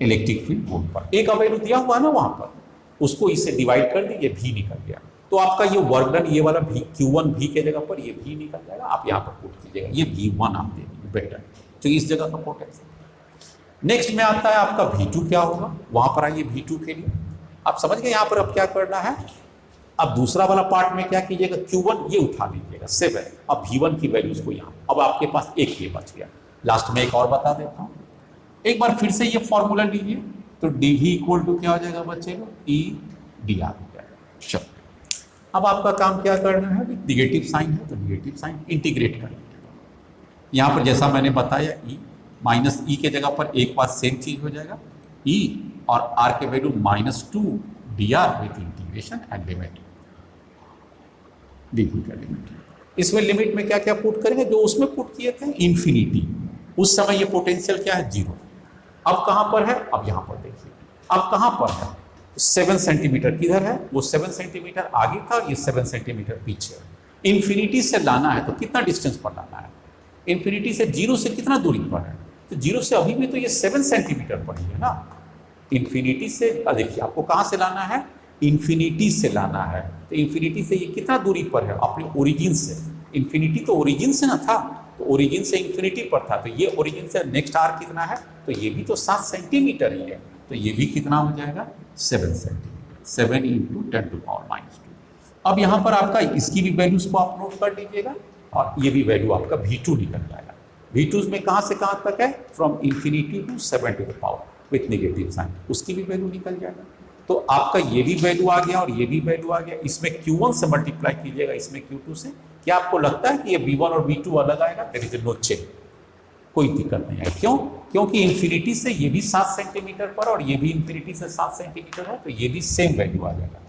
इलेक्ट्रिक फील्ड वोल्ट पर। एक वैल्यू दिया हुआ ना वहां पर, उसको इससे डिवाइड कर दीजिए, v निकल गया। तो आपका ये वर्क डन, ये वाला v, Q1 v के जगह पर ये v निकल जाएगा, आप यहाँ पर पुट कीजिएगा, ये V1 आप दे दीजिए बेटर, तो इस जगह का पोटेंशियल। नेक्स्ट में आता है आपका V2 क्या होगा, वहां पर आइए V2 के लिए, आप समझ गए यहाँ पर अब क्या करना है। अब दूसरा वाला पार्ट में क्या कीजिएगा, Q1 ये उठा लीजिएगा 7, अब V1 की वैल्यूज को यहाँ, अब आपके पास एक ये बच गया। लास्ट में एक और बता देता हूँ, एक बार फिर से ये फॉर्मूला लीजिए, तो dV इक्वल टू क्या हो जाएगा बच्चेगा, E dr हो जाएगा। चलो अब आपका काम क्या करना है, निगेटिव साइन है तो निगेटिव साइन इंटीग्रेट कर लीजिएगा। यहाँ पर जैसा मैंने बताया E माइनस ई के जगह पर एक बार सेम चीज हो जाएगा, E और R के value -2 dr with integration and limit, dV का लिमिट। इसमें लिमिट में क्या क्या पुट करेंगे, जो उसमें पुट किए थे इन्फिनिटी, उस समय ये पोटेंशियल क्या है, 0। अब कहाँ पर है, अब यहाँ पर देखिए, अब कहाँ पर है, 7 सेंटीमीटर किधर है, वो 7 सेंटीमीटर आगे था, ये 7 सेंटीमीटर पीछे है। इन्फिनिटी से लाना है तो कितना डिस्टेंस पर लाना है, इन्फिनिटी से 0 से कितना दूरी पर है, तो 0 से अभी भी तो ये 7 सेंटीमीटर पर ही है ना। इन्फिनिटी से देखिए आपको कहाँ से लाना है, इन्फिनिटी से लाना है, तो इन्फिनिटी से ये कितना दूरी पर है, अपने ओरिजिन से। इन्फिनिटी तो ओरिजिन से ना था, तो ओरिजिन से इन्फिनिटी पर था, तो ये ओरिजिन से नेक्स्ट आर कितना है, तो ये भी तो 7 सेंटीमीटर ही है, तो ये भी कितना हो जाएगा, 7 सेंटीमीटर, 7 इंटू 10⁻²। अब यहाँ पर आपका इसकी भी वैल्यूज को आप नोट कर लीजिएगा, और ये भी वैल्यू आपका V2 निकल जाएगा। V2 में कहाँ से कहाँ तक है, from infinity to 7 to the power with negative sign, उसकी भी वैल्यू निकल जाएगा। तो आपका ये भी वैल्यू आ गया और ये भी वैल्यू आ गया। इसमें Q1 से मल्टीप्लाई कीजिएगा, इसमें Q2 से। क्या आपको लगता है कि ये V1 और V2 अलग आएगा, देयर इज नो चेंज, कोई दिक्कत नहीं है। क्यों, क्योंकि इन्फिनिटी से ये भी 7 सेंटीमीटर पर और ये भी इन्फिनिटी से 7 सेंटीमीटर है, तो ये भी सेम वैल्यू आ जाएगा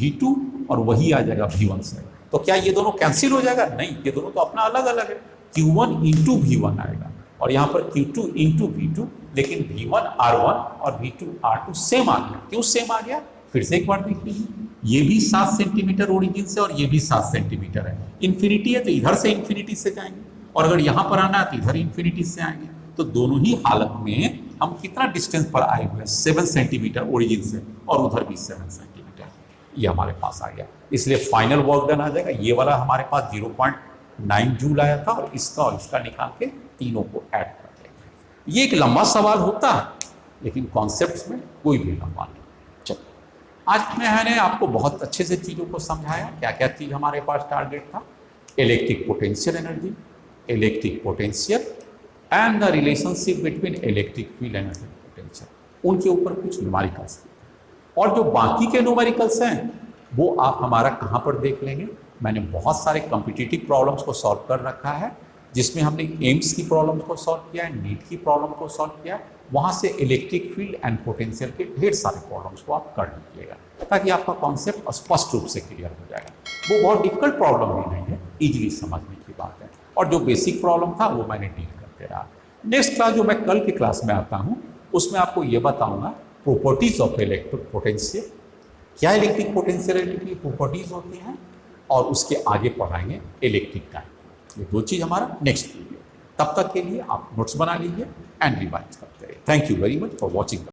V2 और वही आ जाएगा V1 से। तो क्या ये दोनों कैंसिल हो जाएगा, नहीं, ये दोनों तो अपना अलग अलग है। Q1 इंटू V1 आएगा और यहाँ पर Q2 इंटू V2, लेकिन V1 R1 और V2 R2 सेम आ गया। क्यों सेम आ गया, फिर से एक बार देख लीजिए, ये भी 7 सेंटीमीटर ओरिजिन से और ये भी 7 सेंटीमीटर है। इन्फिनिटी है तो इधर से इन्फिनिटी से जाएंगे, और अगर यहाँ पर आना है तो इधर इन्फिनिटी से आएंगे। तो दोनों ही हालत में हम कितना डिस्टेंस पर आए हुए हैं, 7 सेंटीमीटर ओरिजिन से, और उधर भी 7 सेंटीमीटर, ये हमारे पास आ गया। इसलिए फाइनल वर्क डन आ जाएगा। ये वाला हमारे पास 0.9 जूल आया था, और इसका निकाल के तीनों को ऐड कर देंगे। ये एक लंबा सवाल होता है, लेकिन कॉन्सेप्ट्स में कोई भी लंबा नहीं। चलो, आज मैंने आपको बहुत अच्छे से चीज़ों को समझाया, क्या क्या चीज़ हमारे पास टारगेट था, electric potential energy, electric potential and the relationship between electric field and potential, उनके ऊपर कुछ न्यूमेरिकल्स थे। और जो बाकी के न्यूमेरिकल्स हैं वो आप हमारा कहाँ पर देख लेंगे। मैंने बहुत सारे कॉम्पिटिटिव प्रॉब्लम्स को सॉल्व कर रखा है, जिसमें हमने एम्स की प्रॉब्लम्स को सॉल्व किया है, नीट की प्रॉब्लम को सॉल्व किया, वहाँ से इलेक्ट्रिक फील्ड एंड पोटेंशियल के ढेर सारे प्रॉब्लम्स को आप कर लीजिएगा, ताकि आपका कॉन्सेप्ट स्पष्ट रूप से क्लियर हो जाएगा। वो बहुत डिफिकल्ट प्रॉब्लम भी नहीं है, ईजिली समझने की बात है, और जो बेसिक प्रॉब्लम था वो मैंने डील करते रहा। नेक्स्ट क्लास जो मैं कल की क्लास में आता हूँ, उसमें आपको ये बताऊँगा प्रॉपर्टीज ऑफ इलेक्ट्रिक पोटेंशियल, क्या इलेक्ट्रिक पोटेंशियल की प्रॉपर्टीज होती हैं, और उसके आगे पढ़ाएंगे इलेक्ट्रिक टाइम। ये दो चीज़ हमारा नेक्स्ट वीडियो। तब तक के लिए आप नोट्स बना लीजिए एंड रिवाइज करते रहिए। Thank you very much for watching.